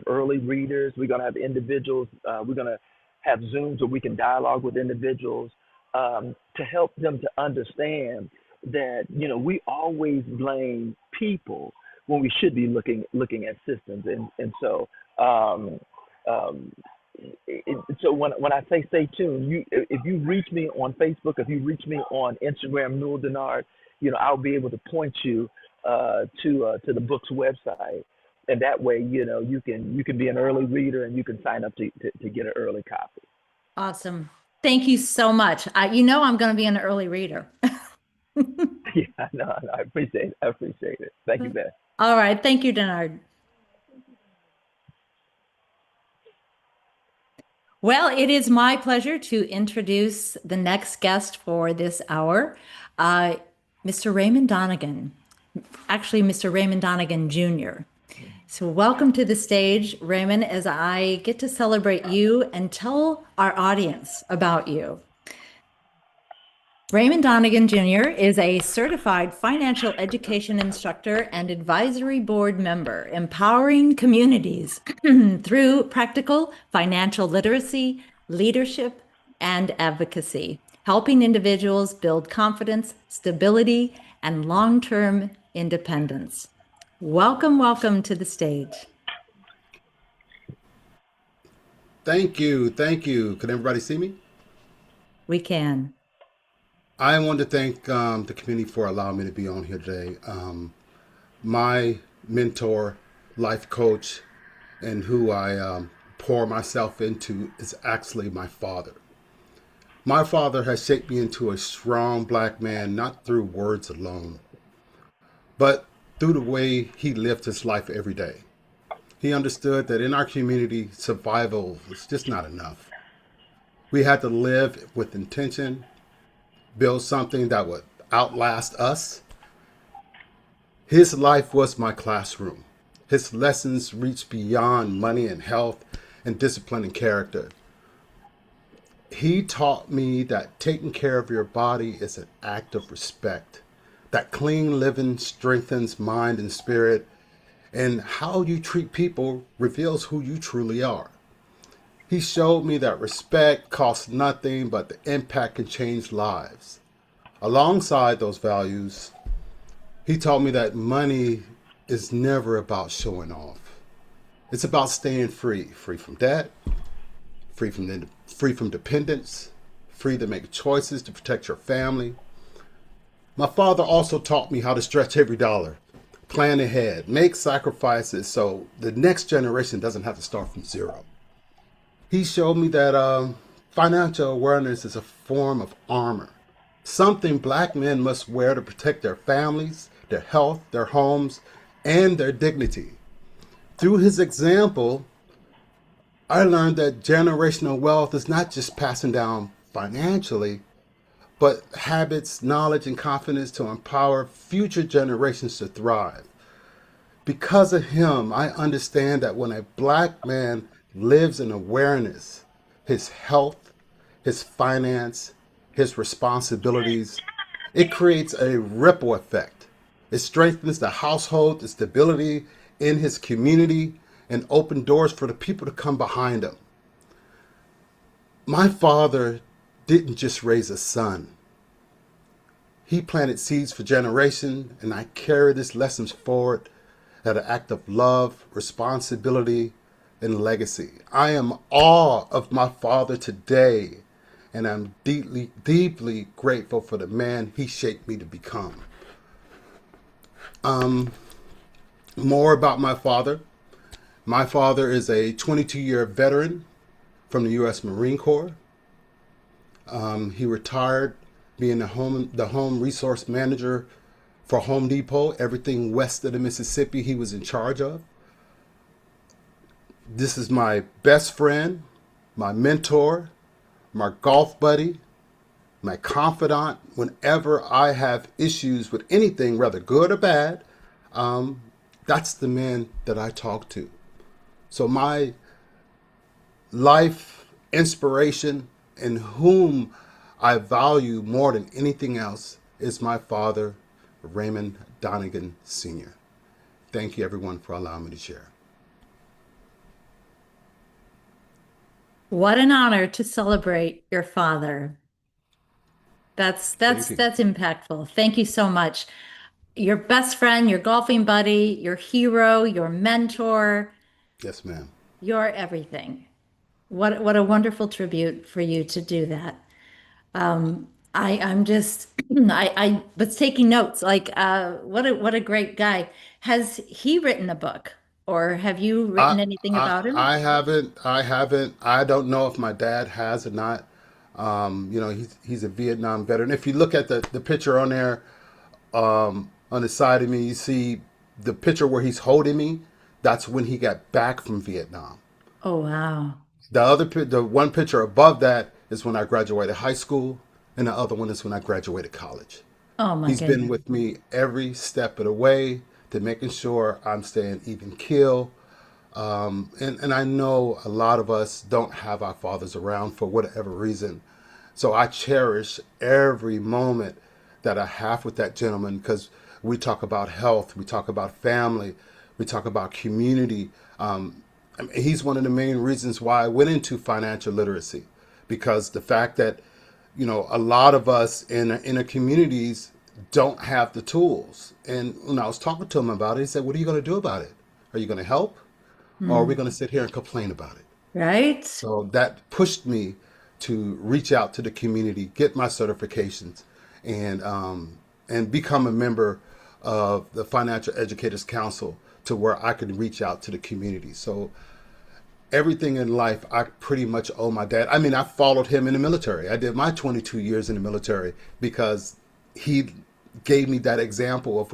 Speaker 8: early readers. We're going to have individuals. We're going to have Zooms where we can dialogue with individuals to help them to understand that, you know, we always blame people when we should be looking at systems. And so, so when I say stay tuned, if you reach me on Facebook, if you reach me on Instagram, Newell Denard, you know, I'll be able to point you to the book's website, and that way, you know, you can be an early reader and you can sign up to get an early copy.
Speaker 5: Awesome. Thank you so much. You know, I'm going to be an early reader.
Speaker 8: Yeah, no, I appreciate it. I appreciate it. Thank you, Beth.
Speaker 5: All right. Thank you, Denard. Well, it is my pleasure to introduce the next guest for this hour, Mr. Raymond Donegan. Actually, Mr. Raymond Donegan Jr. So welcome to the stage, Raymond, as I get to celebrate you and tell our audience about you. Raymond Donegan Jr. is a certified financial education instructor and advisory board member, empowering communities through practical financial literacy, leadership, and advocacy, helping individuals build confidence, stability, and long-term independence. Welcome, welcome to the stage.
Speaker 9: Thank you. Thank you. Can everybody see me?
Speaker 5: We can.
Speaker 9: I want to thank the community for allowing me to be on here today. My mentor, life coach, and who I pour myself into is actually my father. My father has shaped me into a strong Black man, not through words alone, but through the way he lived his life every day. He understood that in our community, survival was just not enough. We had to live with intention, build something that would outlast us. His life was my classroom. His lessons reached beyond money and health and discipline and character. He taught me that taking care of your body is an act of respect, that clean living strengthens mind and spirit, and how you treat people reveals who you truly are. He showed me that respect costs nothing, but the impact can change lives. Alongside those values, he taught me that money is never about showing off. It's about staying free from debt, free from dependence, free to make choices to protect your family. My father also taught me how to stretch every dollar, plan ahead, make sacrifices so the next generation doesn't have to start from zero. He showed me that financial awareness is a form of armor, something Black men must wear to protect their families, their health, their homes, and their dignity. Through his example, I learned that generational wealth is not just passing down financially, but habits, knowledge, and confidence to empower future generations to thrive. Because of him, I understand that when a Black man lives in awareness, his health, his finance, his responsibilities, it creates a ripple effect. It strengthens the household, the stability, in his community and opened doors for the people to come behind him. My father didn't just raise a son. He planted seeds for generations, and I carry these lessons forward at an act of love, responsibility, and legacy. I am awe of my father today, and I'm deeply, deeply grateful for the man he shaped me to become. More about my father. My father is a 22-year veteran from the U.S. Marine Corps. He retired being the home resource manager for Home Depot. Everything west of the Mississippi he was in charge of. This is my best friend, my mentor, my golf buddy, my confidant. Whenever I have issues with anything, whether good or bad, that's the man that I talk to. So my life inspiration and whom I value more than anything else is my father, Raymond Donegan Sr. Thank you, everyone, for allowing me to share.
Speaker 5: What an honor to celebrate your father. That's impactful. Thank you so much. Your best friend, your golfing buddy, your hero, your mentor,
Speaker 9: Yes, ma'am.
Speaker 5: your everything. What a wonderful tribute for you to do that. I'm just I was taking notes like what a great guy. Has he written a book or have you written
Speaker 9: I,
Speaker 5: anything about him?
Speaker 9: I haven't. I don't know if my dad has or not. He's a Vietnam veteran. If you look at the picture on there, on the side of me, you see the picture where he's holding me. That's when he got back from Vietnam.
Speaker 5: Oh wow.
Speaker 9: The one picture above that is when I graduated high school, and the other one is when I graduated college.
Speaker 5: Oh my
Speaker 9: He's been
Speaker 5: goodness.
Speaker 9: with me every step of the way to making sure I'm staying even keel. And I know a lot of us don't have our fathers around for whatever reason. So I cherish every moment that I have with that gentleman because we talk about health, we talk about family, we talk about community. I mean, he's one of the main reasons why I went into financial literacy because the fact that, a lot of us in inner communities don't have the tools. And when I was talking to him about it, he said, "What are you going to do about it? Are you going to help? Or are we
Speaker 5: Hmm.
Speaker 9: going to sit here and complain about it?"
Speaker 5: Right?
Speaker 9: So that pushed me to reach out to the community, get my certifications, and become a member of the Financial Educators Council to where I could reach out to the community. So everything in life, I pretty much owe my dad. I mean, I followed him in the military. I did my 22 years in the military because he gave me that example of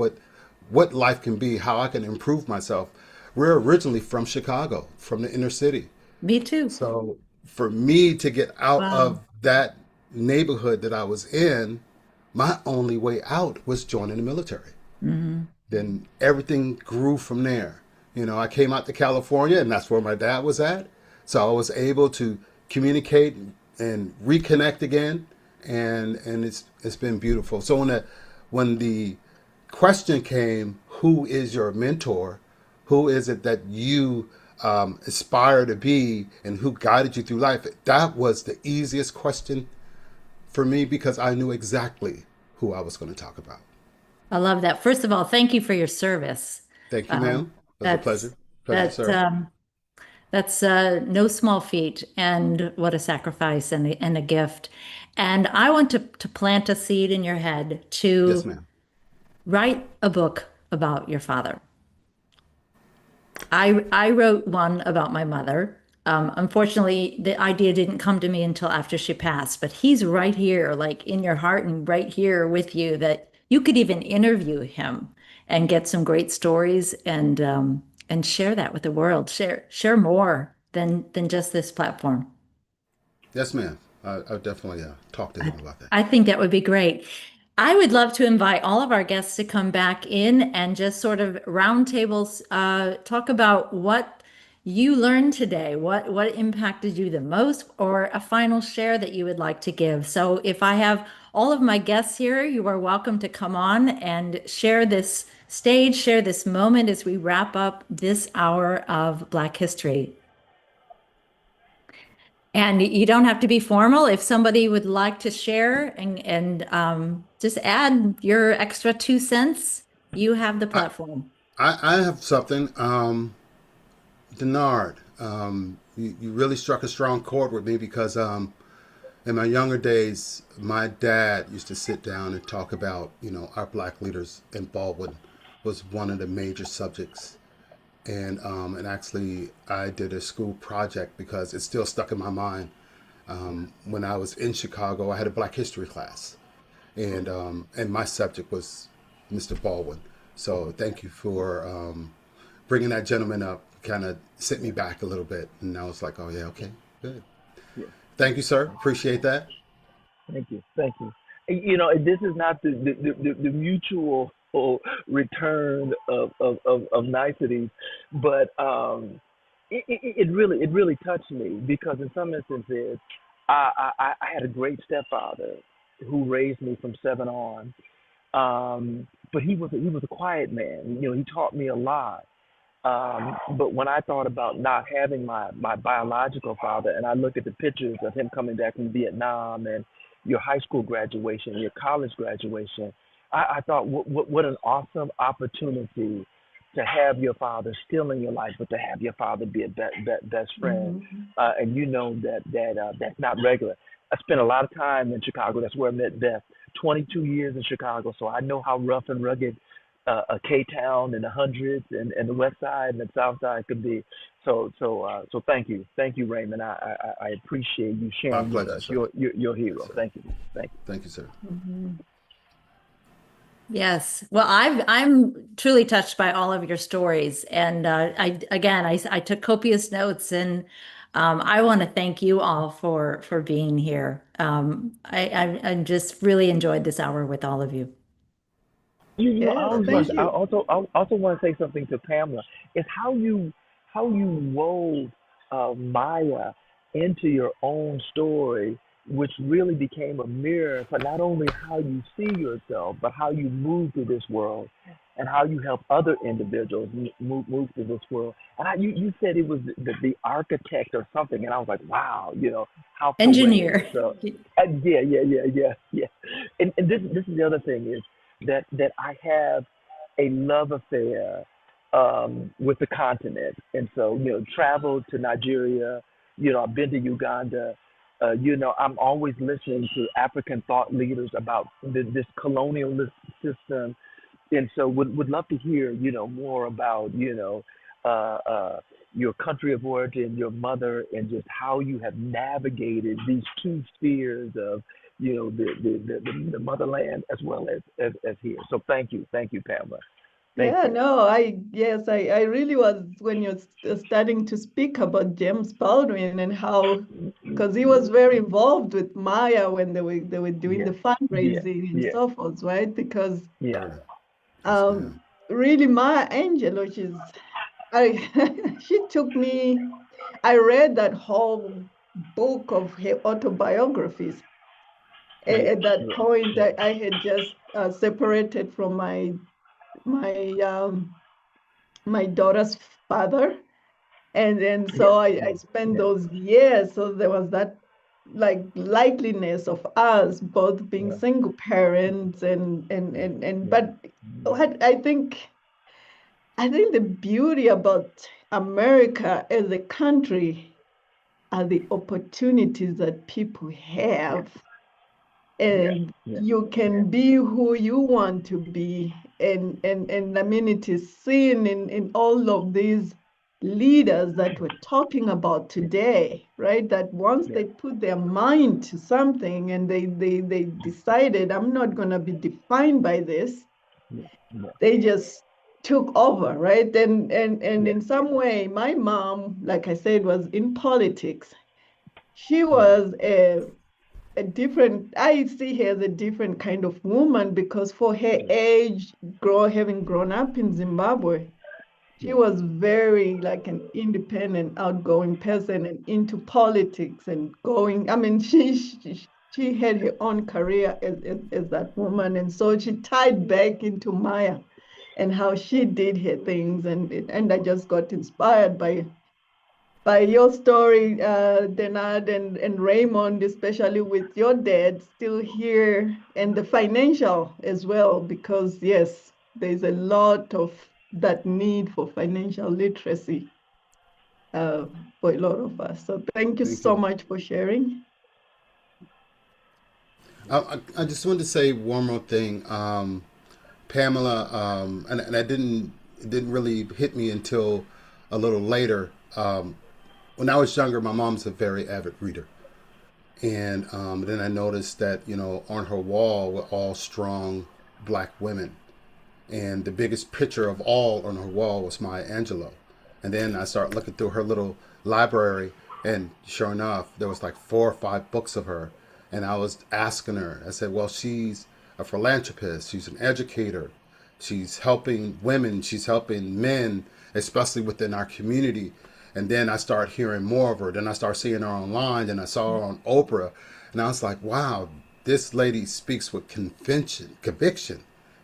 Speaker 9: what life can be, how I can improve myself. We're originally from Chicago, from the inner city.
Speaker 5: Me too.
Speaker 9: So for me to get out of
Speaker 5: Wow.
Speaker 9: that neighborhood that I was in, my only way out was joining the military.
Speaker 5: Hmm.
Speaker 9: Then everything grew from there. I came out to California, and that's where my dad was at. So I was able to communicate and reconnect again, and it's been beautiful. So when the question came, who is your mentor? Who is it that you aspire to be, and who guided you through life? That was the easiest question for me because I knew exactly who I was going to talk about.
Speaker 5: I love that. First of all, thank you for your service.
Speaker 9: Thank you,
Speaker 5: Um,
Speaker 9: ma'am. It was a
Speaker 5: that's
Speaker 9: pleasure. Pleasure to
Speaker 5: that
Speaker 9: serve.
Speaker 5: that's no small feat, and what a sacrifice and a gift. And I want to plant a seed in your head
Speaker 9: Yes,
Speaker 5: to
Speaker 9: ma'am.
Speaker 5: write a book about your father. I wrote one about my mother. Unfortunately, the idea didn't come to me until after she passed, but he's right here, like in your heart and right here with you, that you could even interview him and get some great stories and share that with the world. Share more than just this platform.
Speaker 9: Yes, ma'am. I'll definitely talk to
Speaker 5: I,
Speaker 9: him about that.
Speaker 5: I think that would be great. I would love to invite all of our guests to come back in and just sort of roundtables, talk about what you learned today? What impacted you the most, or a final share that you would like to give? So if I have all of my guests here, you are welcome to come on and share this stage, share this moment as we wrap up this hour of Black History. And you don't have to be formal. If somebody would like to share and just add your extra 2 cents, you have the platform.
Speaker 9: I have something. Denard, you really struck a strong chord with me because in my younger days, my dad used to sit down and talk about, our black leaders, and Baldwin was one of the major subjects. And actually, I did a school project because it's still stuck in my mind. When I was in Chicago, I had a Black History class, and my subject was Mr. Baldwin. So thank you for bringing that gentleman up. Kind of sent me back a little bit, and I was like, oh yeah, okay, good.
Speaker 8: Yeah.
Speaker 9: Thank you, sir. Appreciate that.
Speaker 8: Thank you. Thank you. This is not the mutual return of niceties, but it really touched me because in some instances, I had a great stepfather who raised me from seven on, but he was a quiet man. He taught me a lot. But when I thought about not having my biological father, and I look at the pictures of him coming back from Vietnam and your high school graduation, your college graduation, I thought, what an awesome opportunity to have your father still in your life, but to have your father be a best friend.
Speaker 7: Mhm.
Speaker 8: And that's not regular. I spent a lot of time in Chicago. That's where I met Beth. 22 years in Chicago, so I know how rough and rugged K-Town and the hundreds and the West Side and the South Side could be. So thank you, Raymond. I appreciate you
Speaker 9: My
Speaker 8: sharing with
Speaker 9: pleasure,
Speaker 8: us.
Speaker 9: sir.
Speaker 8: Your hero.
Speaker 9: Yes, sir.
Speaker 8: Thank you, thank
Speaker 9: Thank you, sir.
Speaker 7: Mhm.
Speaker 5: Yes. Well, I'm truly touched by all of your stories. And I took copious notes, and I want to thank you all for being here. I just really enjoyed this hour with all of you.
Speaker 8: I
Speaker 7: Yes,
Speaker 8: always
Speaker 9: Our
Speaker 8: want.
Speaker 7: thank
Speaker 8: I
Speaker 9: pleasure.
Speaker 7: you.
Speaker 8: also want to say something to Pamela. It's how you wove Maya into your own story, which really became a mirror for not only how you see yourself, but how you move through this world, and how you help other individuals move through this world. And you said it was the architect or something, and I was like, wow, how poetic.
Speaker 5: Engineer.
Speaker 8: So yeah. And this is the other thing is that I have a love affair with the continent, and so traveled to Nigeria. I've been to Uganda. I'm always listening to African thought leaders about this colonialist system, and so would love to hear more about your country of origin, your mother, and just how you have navigated these two spheres of the motherland as well as here. So thank you, Pamela. Thank
Speaker 7: Yeah,
Speaker 8: you.
Speaker 7: no, yes, I really was when you're starting to speak about James Baldwin and how, because he was very involved with Maya when they were doing the
Speaker 8: Yes, yes,
Speaker 7: fundraising and
Speaker 8: yes,
Speaker 7: so forth, right? Because
Speaker 8: yeah,
Speaker 9: Sure. Yes,
Speaker 7: um,
Speaker 9: ma'am.
Speaker 7: really Maya Angelou, I she took me. I read that whole book of her autobiographies.
Speaker 8: yeah,
Speaker 7: At that
Speaker 8: yeah,
Speaker 7: point,
Speaker 8: yeah,
Speaker 7: I had just separated from my my daughter's father. And then
Speaker 8: yeah,
Speaker 7: so I spent
Speaker 8: yeah,
Speaker 7: those years. So there was that like likeliness of us both being
Speaker 8: yeah,
Speaker 7: single parents and
Speaker 8: yeah,
Speaker 7: but what I think the beauty about America as a country are the opportunities that people
Speaker 8: yeah,
Speaker 7: have,
Speaker 8: yeah,
Speaker 7: and
Speaker 8: yeah,
Speaker 7: you
Speaker 8: yeah,
Speaker 7: can be who you want to be. And I mean, it is seen in all of these leaders that we're talking about today, right? That once
Speaker 8: yeah,
Speaker 7: they put their mind to something and they decided, I'm not going to be defined by this,
Speaker 8: yeah, yeah,
Speaker 7: they just took over, right? And
Speaker 8: yeah,
Speaker 7: in some way, my mom, like I said, was in politics. She
Speaker 8: yeah,
Speaker 7: was a different, I see her as a different kind of woman because for her
Speaker 8: yeah,
Speaker 7: age, having grown up in Zimbabwe, She was very like an independent, outgoing person and into politics and going. I mean, she had her own career as that woman, and so she tied back into Maya and how she did her things, and I just got inspired by your story, Denard and Raymond, especially with your dad still here, and the financial as well, because yes, there's a lot of that need for financial literacy uh, for a lot of us. So thank you
Speaker 9: Thank
Speaker 7: so
Speaker 9: you.
Speaker 7: much for sharing.
Speaker 9: I just wanted to say one more thing. Pamela, and I didn't, it didn't really hit me until a little later. When I was younger, my mom's a very avid reader. And then I noticed that, on her wall were all strong black women. And the biggest picture of all on her wall was Maya Angelou. And then I started looking through her little library, and sure enough, there was like 4 or 5 books of her. And I was asking her, I said, well, she's a philanthropist, she's an educator, she's helping women, she's helping men, especially within our community. And then I started hearing more of her. Then I started seeing her online, and I saw her on Oprah. And I was like, wow, this lady speaks with conviction,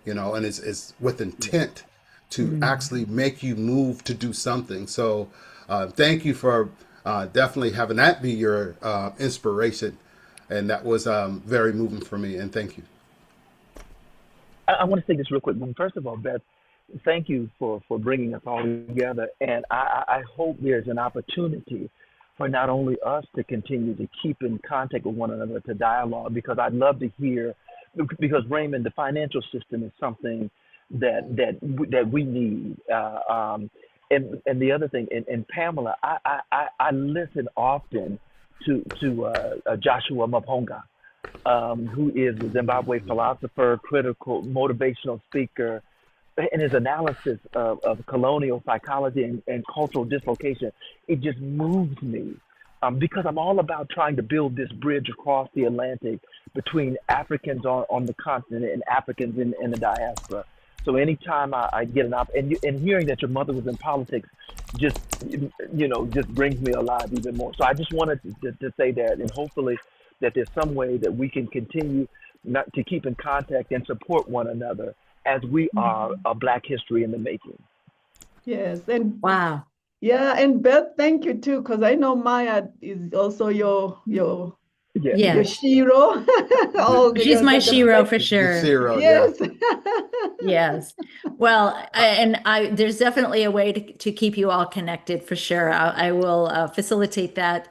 Speaker 9: and it's with intent to actually make you move to do something. So thank you for definitely having that be your inspiration. And that was very moving for me. And thank you.
Speaker 8: I want to say this real quick. First of all, Beth, thank you for bringing us all together. And I hope there's an opportunity for not only us to continue to keep in contact with one another, to dialogue, because I'd love to hear, because Raymond, the financial system is something that we need. And the other thing, and Pamela, I listen often to Joshua Maponga, who is a Zimbabwe philosopher, critical, motivational speaker, and his analysis of colonial psychology and cultural dislocation. It just moves me because I'm all about trying to build this bridge across the Atlantic between Africans on the continent and Africans in the diaspora. So anytime I get and hearing that your mother was in politics, just just brings me alive even more. So I just wanted to say that, and hopefully that there's some way that we can continue not to keep in contact and support one another as we are a Black history in the making.
Speaker 7: Yes, and
Speaker 5: Wow.
Speaker 7: yeah, and Beth, thank you too, because I know Maya is also your
Speaker 8: Yeah.
Speaker 7: Shiro.
Speaker 5: She's my Shiro for
Speaker 9: The
Speaker 5: sure.
Speaker 9: zero, yeah.
Speaker 7: Yes.
Speaker 5: Yes. Well, there's definitely a way to keep you all connected for sure. I will facilitate that.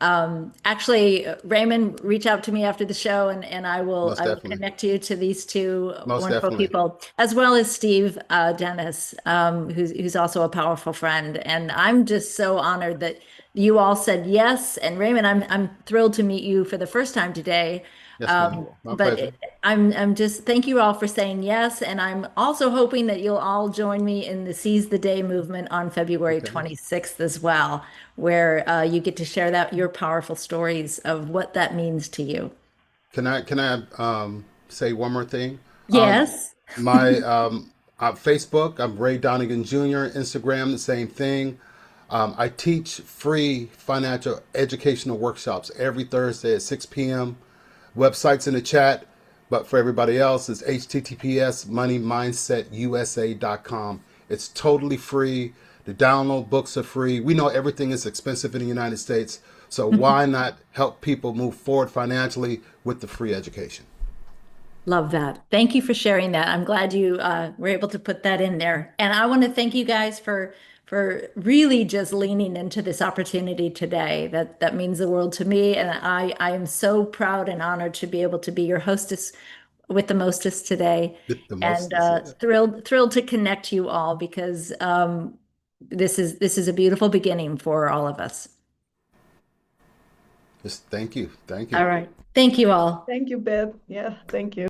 Speaker 5: Actually, Raymond, reach out to me after the show, and
Speaker 9: Most
Speaker 5: I will
Speaker 9: definitely.
Speaker 5: connect you to these two
Speaker 9: Most
Speaker 5: wonderful
Speaker 9: definitely.
Speaker 5: people, as well as Steve Dennis, who's also a powerful friend. And I'm just so honored that you all said yes. And Raymond, I'm thrilled to meet you for the first time today.
Speaker 9: Yes, ma'am. My
Speaker 5: But
Speaker 9: pleasure.
Speaker 5: I'm just thank you all for saying yes, and I'm also hoping that you'll all join me in the Seize the Day movement on February
Speaker 9: Okay.
Speaker 5: 26th as well, where you get to share that your powerful stories of what that means to you.
Speaker 9: Can I say one more thing? Um,
Speaker 5: Yes.
Speaker 9: my Facebook, I'm Ray Donegan Jr. Instagram, the same thing. I teach free financial educational workshops every Thursday at 6 p.m. Websites in the chat, but for everybody else, it's https moneymindsetusa.com. It's totally free. The download books are free. We know everything is expensive in the United States, so why not help people move forward financially with the free education?
Speaker 5: Love that. Thank you for sharing that. I'm glad you were able to put that in there. And I want to thank you guys for really just leaning into this opportunity today. That means the world to me. And I am so proud and honored to be able to be your hostess with the mostest today.
Speaker 9: The most
Speaker 5: And
Speaker 9: is it.
Speaker 5: thrilled to connect you all because this is a beautiful beginning for all of us.
Speaker 9: Just thank you. Thank you.
Speaker 5: All right. Thank you all.
Speaker 7: Thank you, Beth. Yeah, thank you.